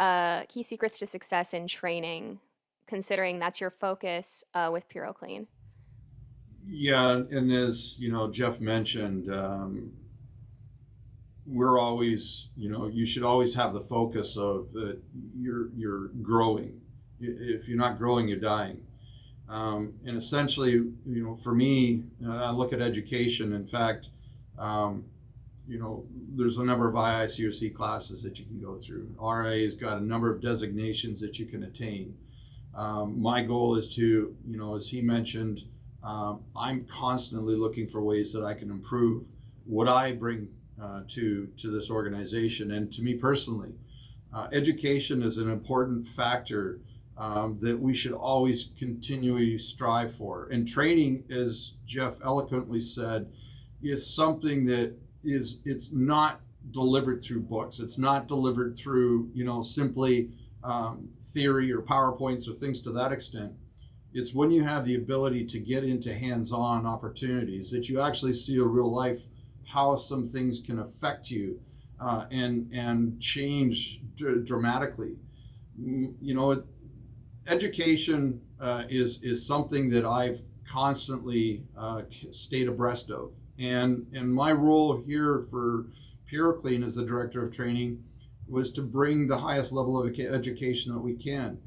secrets to success in training, considering that's your focus with PuroClean? Yeah, and as Jeff mentioned, we're always, you should always have the focus of you're growing. If you're not growing, you're dying. And essentially, for me, I look at education. In fact, there's a number of IICRC classes that you can go through. RA has got a number of designations that you can attain. My goal is to, as he mentioned, I'm constantly looking for ways that I can improve what I bring to this organization. And to me personally, education is an important factor that we should always continually strive for. And training, as Jeff eloquently said, is something that it's not delivered through books. It's not delivered through, simply theory or PowerPoints or things to that extent. It's when you have the ability to get into hands-on opportunities that you actually see a real life how some things can affect you and change dramatically. Education is something that I've constantly stayed abreast of. And my role here for PuroClean as the director of training was to bring the highest level of education that we can.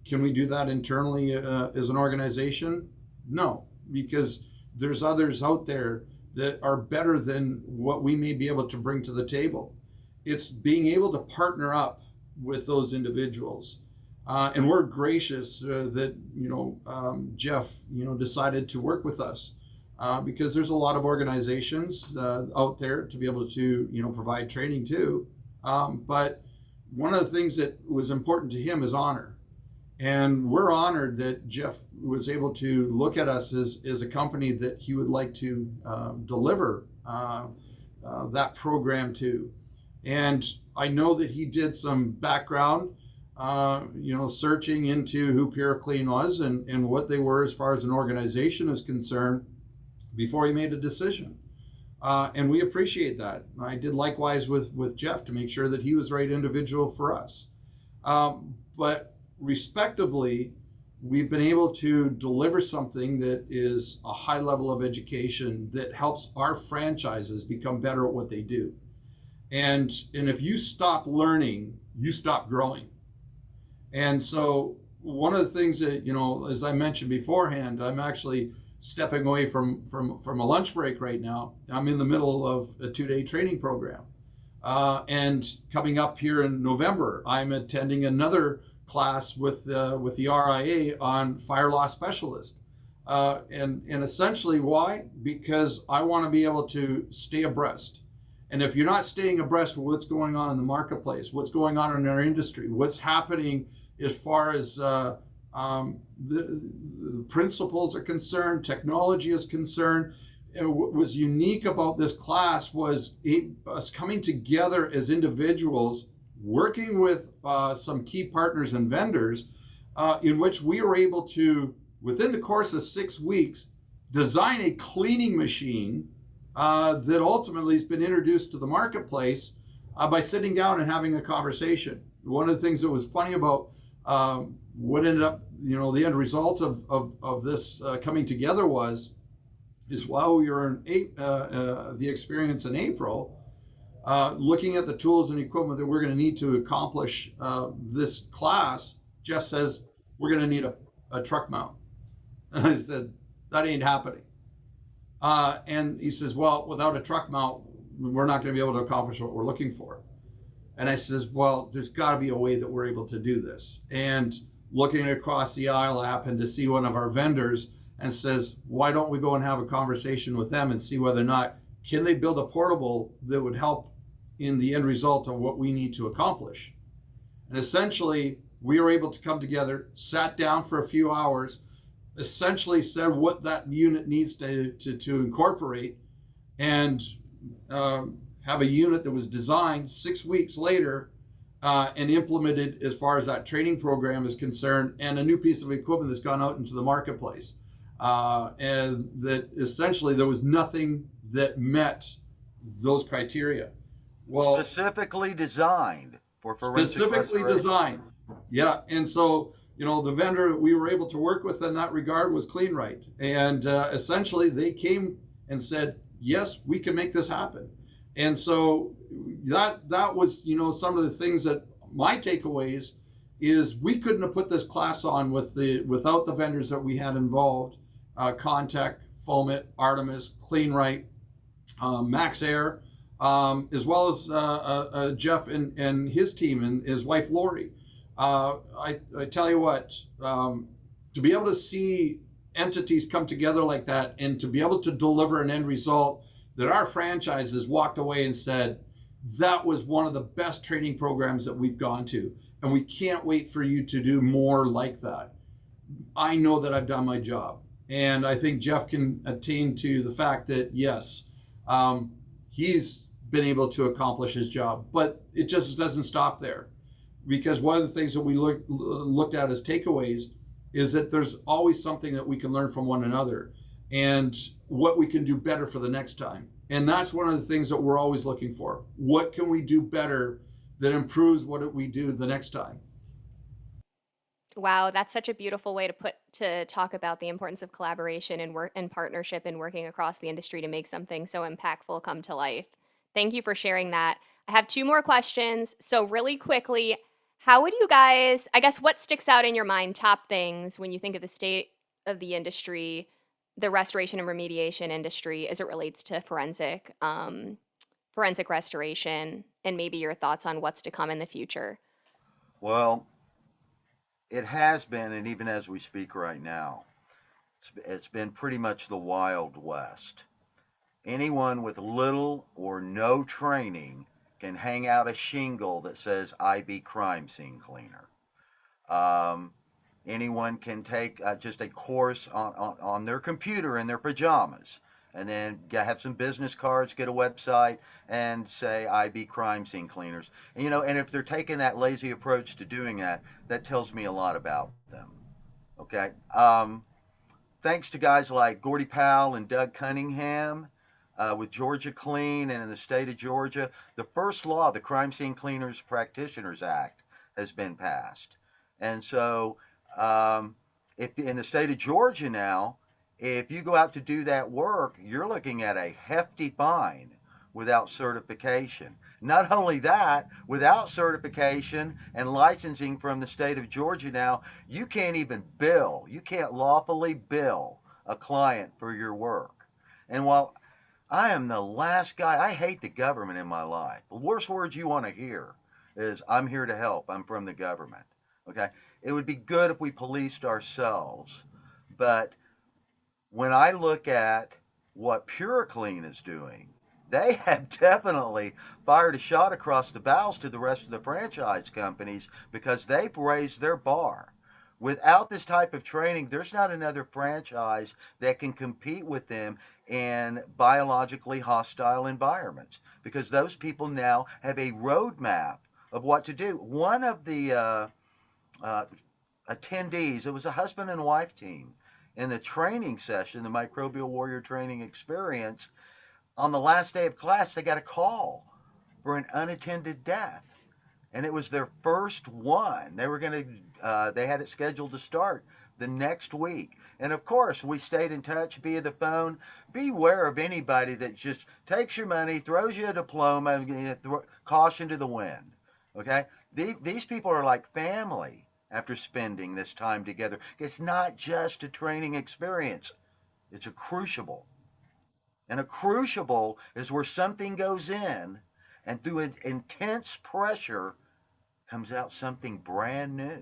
Can we do that internally as an organization? No, because there's others out there that are better than what we may be able to bring to the table. It's being able to partner up with those individuals. And we're gracious that, Jeff, decided to work with us because there's a lot of organizations out there to be able to, provide training to. But one of the things that was important to him is honor. And we're honored that Jeff was able to look at us as a company that he would like to deliver that program to. And I know that he did some background, searching into who PuroClean was and what they were as far as an organization is concerned before he made a decision. And we appreciate that. I did likewise with Jeff to make sure that he was the right individual for us. But respectively, we've been able to deliver something that is a high level of education that helps our franchises become better at what they do. And if you stop learning, you stop growing. And so one of the things that, as I mentioned beforehand, I'm actually stepping away from a lunch break right now. I'm in the middle of a 2-day training program. And coming up here in November, I'm attending another class with the RIA on fire loss specialist. And essentially why? Because I want to be able to stay abreast. And if you're not staying abreast with what's going on in the marketplace, what's going on in our industry, what's happening as far as the principles are concerned, technology is concerned, And what was unique about this class was us coming together as individuals, working with some key partners and vendors, in which we were able to, within the course of 6 weeks, design a cleaning machine that ultimately has been introduced to the marketplace by sitting down and having a conversation. One of the things that was funny about what ended up, the end result of this coming together is while we were in the experience in April, looking at the tools and equipment that we're going to need to accomplish this class, Jeff says, we're going to need a truck mount. And I said, that ain't happening. And he says, well, without a truck mount, we're not going to be able to accomplish what we're looking for. And I says, well, there's got to be a way that we're able to do this. And looking across the aisle, I happened to see one of our vendors and says, why don't we go and have a conversation with them and see whether or not can they build a portable that would help in the end result of what we need to accomplish. And essentially, we were able to come together, sat down for a few hours, essentially said what that unit needs to incorporate, and have a unit that was designed 6 weeks later and implemented as far as that training program is concerned, and a new piece of equipment that's gone out into the marketplace. And that essentially there was nothing that met those criteria. Well, Specifically designed for forensic specifically restoration. designed. Yeah, and so the vendor that we were able to work with in that regard was CleanRight, and essentially they came and said, yes, we can make this happen. And so that was some of the things that my takeaways is we couldn't have put this class on without the vendors that we had involved, Contec, Foamit, Artemis, CleanRight, Max Air, as well as Jeff and his team and his wife Lori. I tell you what, to be able to see entities come together like that and to be able to deliver an end result that our franchises walked away and said, that was one of the best training programs that we've gone to, and we can't wait for you to do more like that. I know that I've done my job. And I think Jeff can attain to the fact that, yes, he's been able to accomplish his job, but it just doesn't stop there. Because one of the things that we looked at as takeaways is that there's always something that we can learn from one another and what we can do better for the next time. And that's one of the things that we're always looking for. What can we do better that improves what we do the next time? Wow, that's such a beautiful way to talk about the importance of collaboration and work and partnership and working across the industry to make something so impactful come to life. Thank you for sharing that. I have two more questions. So really quickly, how would you guys, I guess what sticks out in your mind, top things when you think of the state of the industry, the restoration and remediation industry as it relates to forensic restoration, and maybe your thoughts on what's to come in the future? Well, it has been, and even as we speak right now, it's been pretty much the Wild West. Anyone with little or no training can hang out a shingle that says IB crime scene cleaner. Anyone can take just a course on their computer in their pajamas, and then have some business cards, get a website, and say IB crime scene cleaners. And if they're taking that lazy approach to doing that, that tells me a lot about them. Okay. Thanks to guys like Gordy Powell and Doug Cunningham with Georgia Clean and in the state of Georgia, the first law, the Crime Scene Cleaners Practitioners Act, has been passed. And so if in the state of Georgia now, if you go out to do that work, you're looking at a hefty fine without certification. Not only that, without certification and licensing from the state of Georgia now, you can't even bill. You can't lawfully bill a client for your work. And while I am the last guy, I hate the government in my life. The worst words you want to hear is, I'm here to help. I'm from the government. Okay? It would be good if we policed ourselves. But when I look at what PuroClean is doing, they have definitely fired a shot across the bows to the rest of the franchise companies because they've raised their bar. Without this type of training, there's not another franchise that can compete with them in biologically hostile environments because those people now have a roadmap of what to do. One of the uh, attendees, it was a husband and wife team, in the training session, the Microbial Warrior training experience, on the last day of class, they got a call for an unattended death. And it was their first one. They had it scheduled to start the next week. And of course, we stayed in touch via the phone. Beware of anybody that just takes your money, throws you a diploma, and caution to the wind. Okay? These people are like family after spending this time together. It's not just a training experience, it's a crucible. And a crucible is where something goes in, and through intense pressure, comes out something brand new.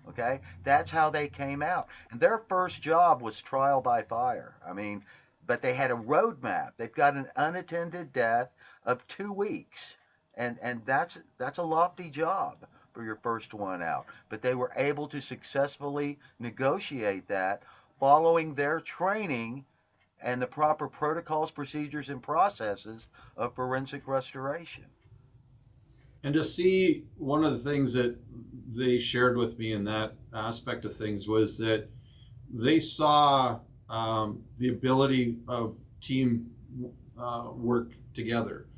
Okay? That's how they came out. And their first job was trial by fire. I mean, but they had a roadmap. They've got an unattended death of 2 weeks. And that's a lofty job for your first one out. But they were able to successfully negotiate that following their training and the proper protocols, procedures, and processes of forensic restoration. And to see, one of the things that they shared with me in that aspect of things was that they saw the ability of team work together,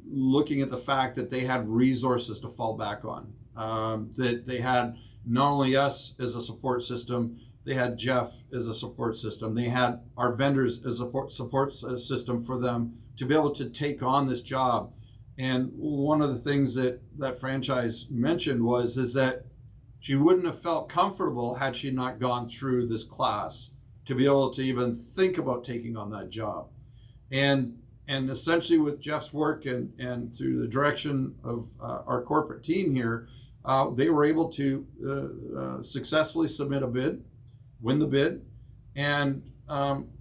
looking at the fact that they had resources to fall back on, that they had not only us as a support system, they had Jeff as a support system, they had our vendors as a support system for them to be able to take on this job. And one of the things that that franchise mentioned is that she wouldn't have felt comfortable had she not gone through this class to be able to even think about taking on that job. And essentially with Jeff's work and through the direction of our corporate team here, they were able to successfully submit a bid, win the bid, and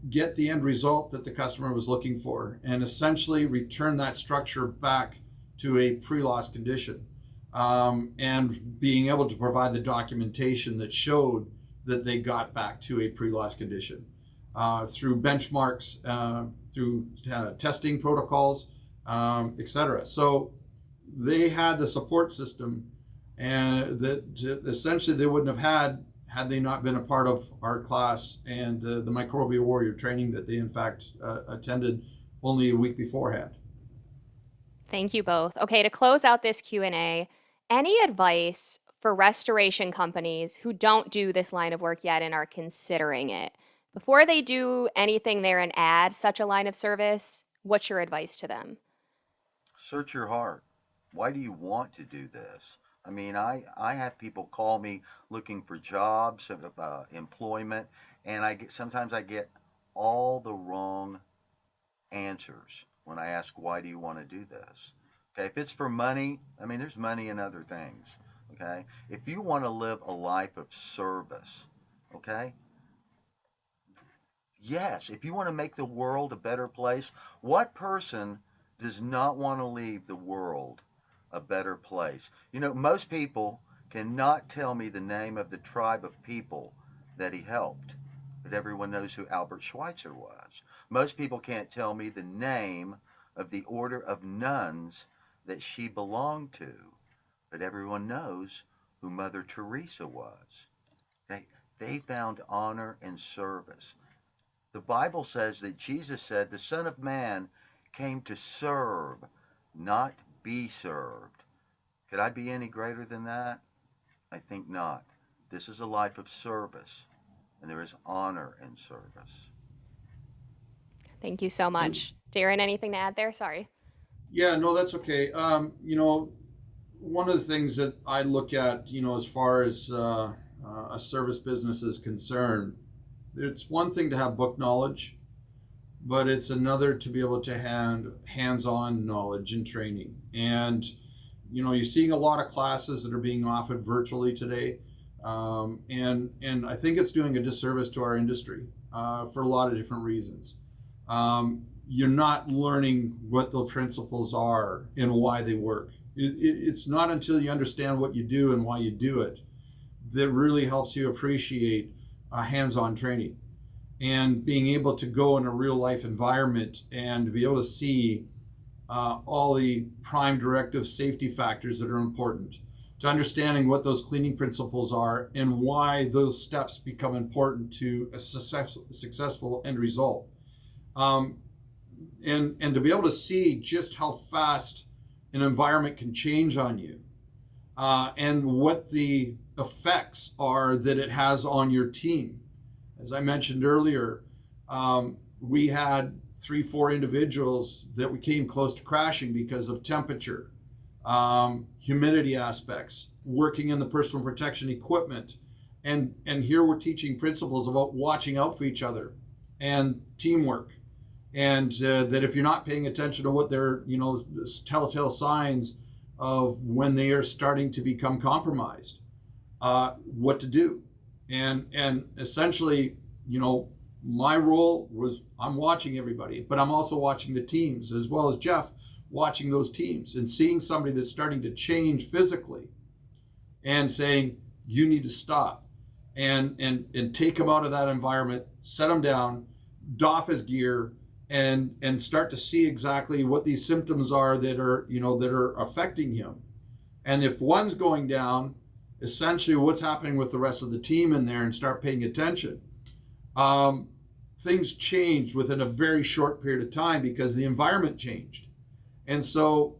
get the end result that the customer was looking for, and essentially return that structure back to a pre-loss condition, and being able to provide the documentation that showed that they got back to a pre-loss condition through benchmarks, through testing protocols, etc. So they had the support system, and that essentially they wouldn't have had they not been a part of our class and the Microbial Warrior training that they in fact attended only a week beforehand. Thank you both. Okay, to close out this Q&A, any advice for restoration companies who don't do this line of work yet and are considering it? Before they do anything there and add such a line of service, what's your advice to them? Search your heart. Why do you want to do this? I mean, I have people call me looking for jobs, employment, and sometimes I get all the wrong answers when I ask, why do you want to do this? Okay, if it's for money, I mean, there's money in other things. Okay, if you want to live a life of service, okay, yes, if you want to make the world a better place, what person does not want to leave the world a better place? You know, most people cannot tell me the name of the tribe of people that he helped, but everyone knows who Albert Schweitzer was. Most people can't tell me the name of the order of nuns that she belonged to, but everyone knows who Mother Teresa was. They found honor and service. The Bible says that Jesus said the Son of Man came to serve, not be served. Could I be any greater than that? I think not. This is a life of service, and there is honor in service. Thank you so much. Darren, anything to add there? Sorry. Yeah, no, that's okay. You know, one of the things that I look at, you know, as far as a service business is concerned, it's one thing to have book knowledge, but it's another to be able to have hands-on knowledge and training. And, you know, you're seeing a lot of classes that are being offered virtually today. And I think it's doing a disservice to our industry for a lot of different reasons. You're not learning what the principles are and why they work. It's not until you understand what you do and why you do it that really helps you appreciate hands-on training and being able to go in a real life environment and be able to see all the prime directive safety factors that are important, to understanding what those cleaning principles are and why those steps become important to a successful end result. And to be able to see just how fast an environment can change on you, and what the effects are that it has on your team. As I mentioned earlier, we had 3-4 individuals that we came close to crashing because of temperature, humidity aspects, working in the personal protection equipment. And here we're teaching principles about watching out for each other and teamwork. And that if you're not paying attention to what they're, telltale signs of when they are starting to become compromised, what to do. And essentially, my role was I'm watching everybody, but I'm also watching the teams, as well as Jeff watching those teams and seeing somebody that's starting to change physically and saying, you need to stop and take him out of that environment, set him down, doff his gear, and start to see exactly what these symptoms are that are affecting him. And if one's going down, essentially what's happening with the rest of the team in there, and start paying attention. Things changed within a very short period of time because the environment changed. And so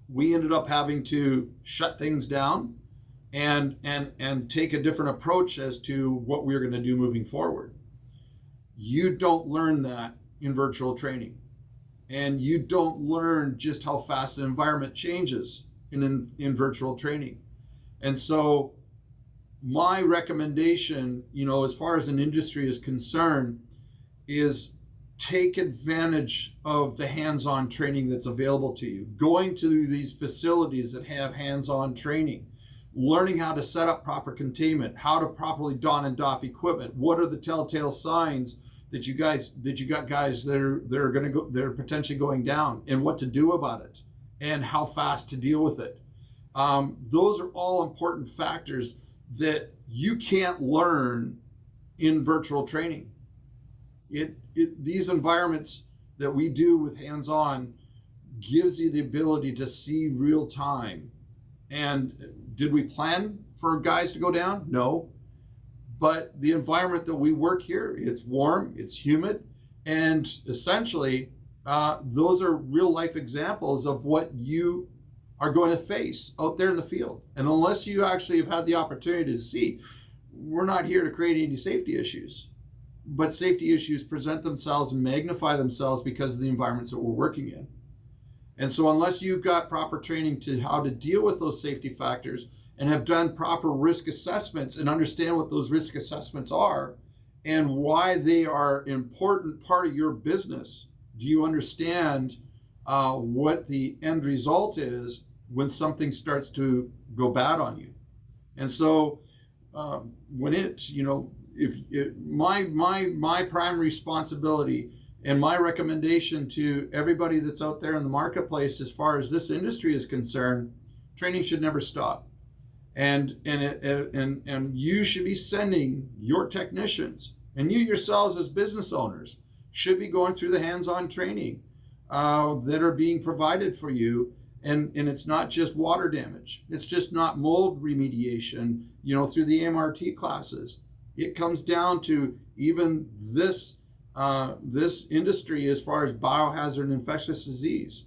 we ended up having to shut things down and take a different approach as to what we're going to do moving forward. You don't learn that in virtual training, and you don't learn just how fast an environment changes in virtual training. And so my recommendation, as far as an industry is concerned, is take advantage of the hands-on training that's available to you. Going to these facilities that have hands-on training, learning how to set up proper containment, how to properly don and doff equipment. What are the telltale signs that you got guys that are potentially going down, and what to do about it, and how fast to deal with it. Those are all important factors that you can't learn in virtual training. These environments that we do with hands-on gives you the ability to see real time. And did we plan for guys to go down? No. But the environment that we work here, it's warm, it's humid, and essentially those are real life examples of what you are going to face out there in the field. And unless you actually have had the opportunity to see, we're not here to create any safety issues. But safety issues present themselves and magnify themselves because of the environments that we're working in. And so unless you've got proper training to how to deal with those safety factors and have done proper risk assessments and understand what those risk assessments are and why they are an important part of your business, do you understand what the end result is when something starts to go bad on you? And so when my primary responsibility and my recommendation to everybody that's out there in the marketplace, as far as this industry is concerned, training should never stop. And you should be sending your technicians, and you yourselves as business owners should be going through the hands-on training that are being provided for you. And it's not just water damage. It's just not mold remediation, through the MRT classes. It comes down to even this industry as far as biohazard and infectious disease.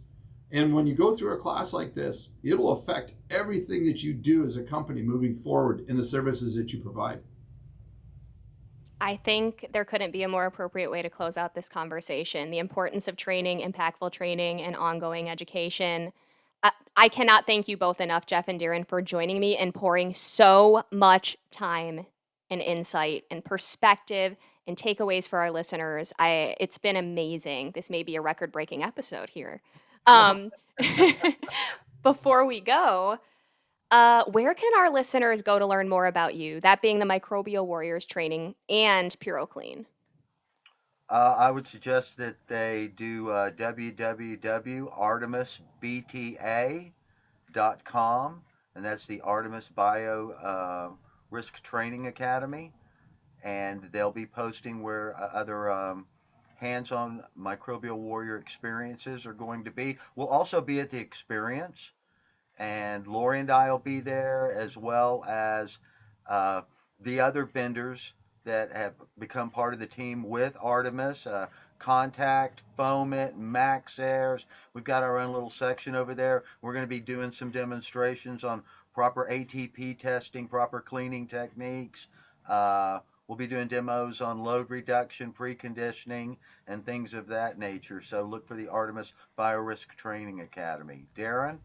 And when you go through a class like this, it'll affect everything that you do as a company moving forward in the services that you provide. I think there couldn't be a more appropriate way to close out this conversation. The importance of training, impactful training, and ongoing education. I cannot thank you both enough, Jeff and Darren, for joining me and pouring so much time and insight and perspective and takeaways for our listeners. It's been amazing. This may be a record-breaking episode here. Before we go, where can our listeners go to learn more about you? That being the Microbial Warriors training and PuroClean. I would suggest that they do www.artemisbta.com, and that's the Artemis Risk Training Academy, and they'll be posting where other hands-on Microbial Warrior experiences are going to be. We'll also be at the experience, and Lori and I will be there, as well as uh, the other vendors that have become part of the team with Artemis. Contact, Foamit, Max Airs. We've got our own little section over there. We're going to be doing some demonstrations on proper ATP testing, proper cleaning techniques. We'll be doing demos on load reduction, preconditioning, and things of that nature. So look for the Artemis Biorisk Training Academy. Darren?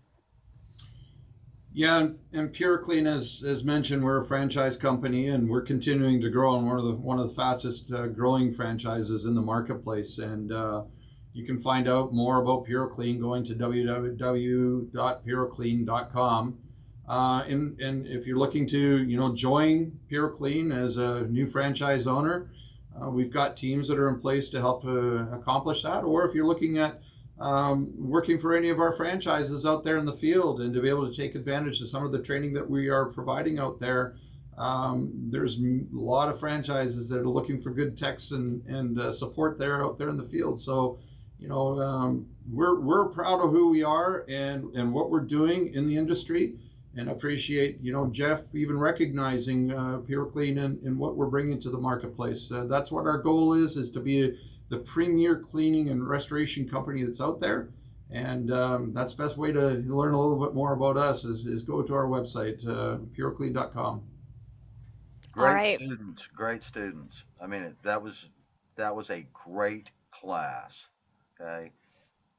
Yeah, and PuroClean, as mentioned, we're a franchise company, and we're continuing to grow, and one of the fastest growing franchises in the marketplace. And you can find out more about PuroClean going to www.puroclean.com. And if you're looking to join PuroClean as a new franchise owner, we've got teams that are in place to help accomplish that. Or if you're looking at working for any of our franchises out there in the field and to be able to take advantage of some of the training that we are providing out there. There's a lot of franchises that are looking for good techs and support there out there in the field. So, we're proud of who we are and what we're doing in the industry, and appreciate, Jeff even recognizing PuroClean and what we're bringing to the marketplace. That's what our goal is to be the premier cleaning and restoration company that's out there. And that's the best way to learn a little bit more about us is go to our website, puroclean.com. All right. Great students. I mean, that was a great class. Okay,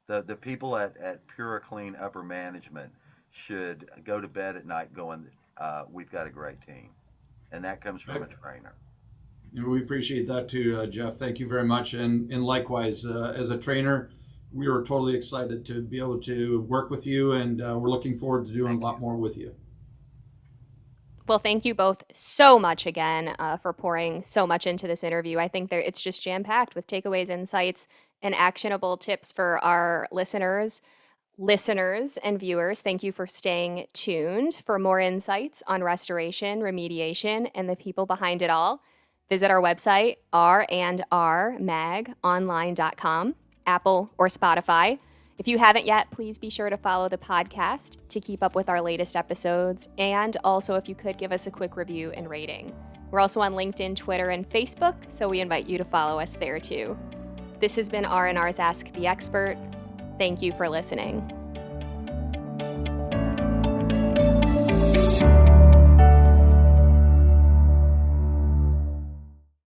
the people at PuroClean upper management should go to bed at night going, we've got a great team, and that comes from a trainer. We appreciate that too, Jeff. Thank you very much. And likewise, as a trainer, we are totally excited to be able to work with you, and we're looking forward to doing a lot more with you. Well, thank you both so much again for pouring so much into this interview. I think it's just jam-packed with takeaways, insights, and actionable tips for our listeners and viewers. Thank you for staying tuned. For more insights on restoration, remediation, and the people behind it all, visit our website, randrmagonline.com, Apple or Spotify. If you haven't yet, please be sure to follow the podcast to keep up with our latest episodes. And also, if you could, give us a quick review and rating. We're also on LinkedIn, Twitter, and Facebook, so we invite you to follow us there too. This has been R&R's Ask the Expert. Thank you for listening.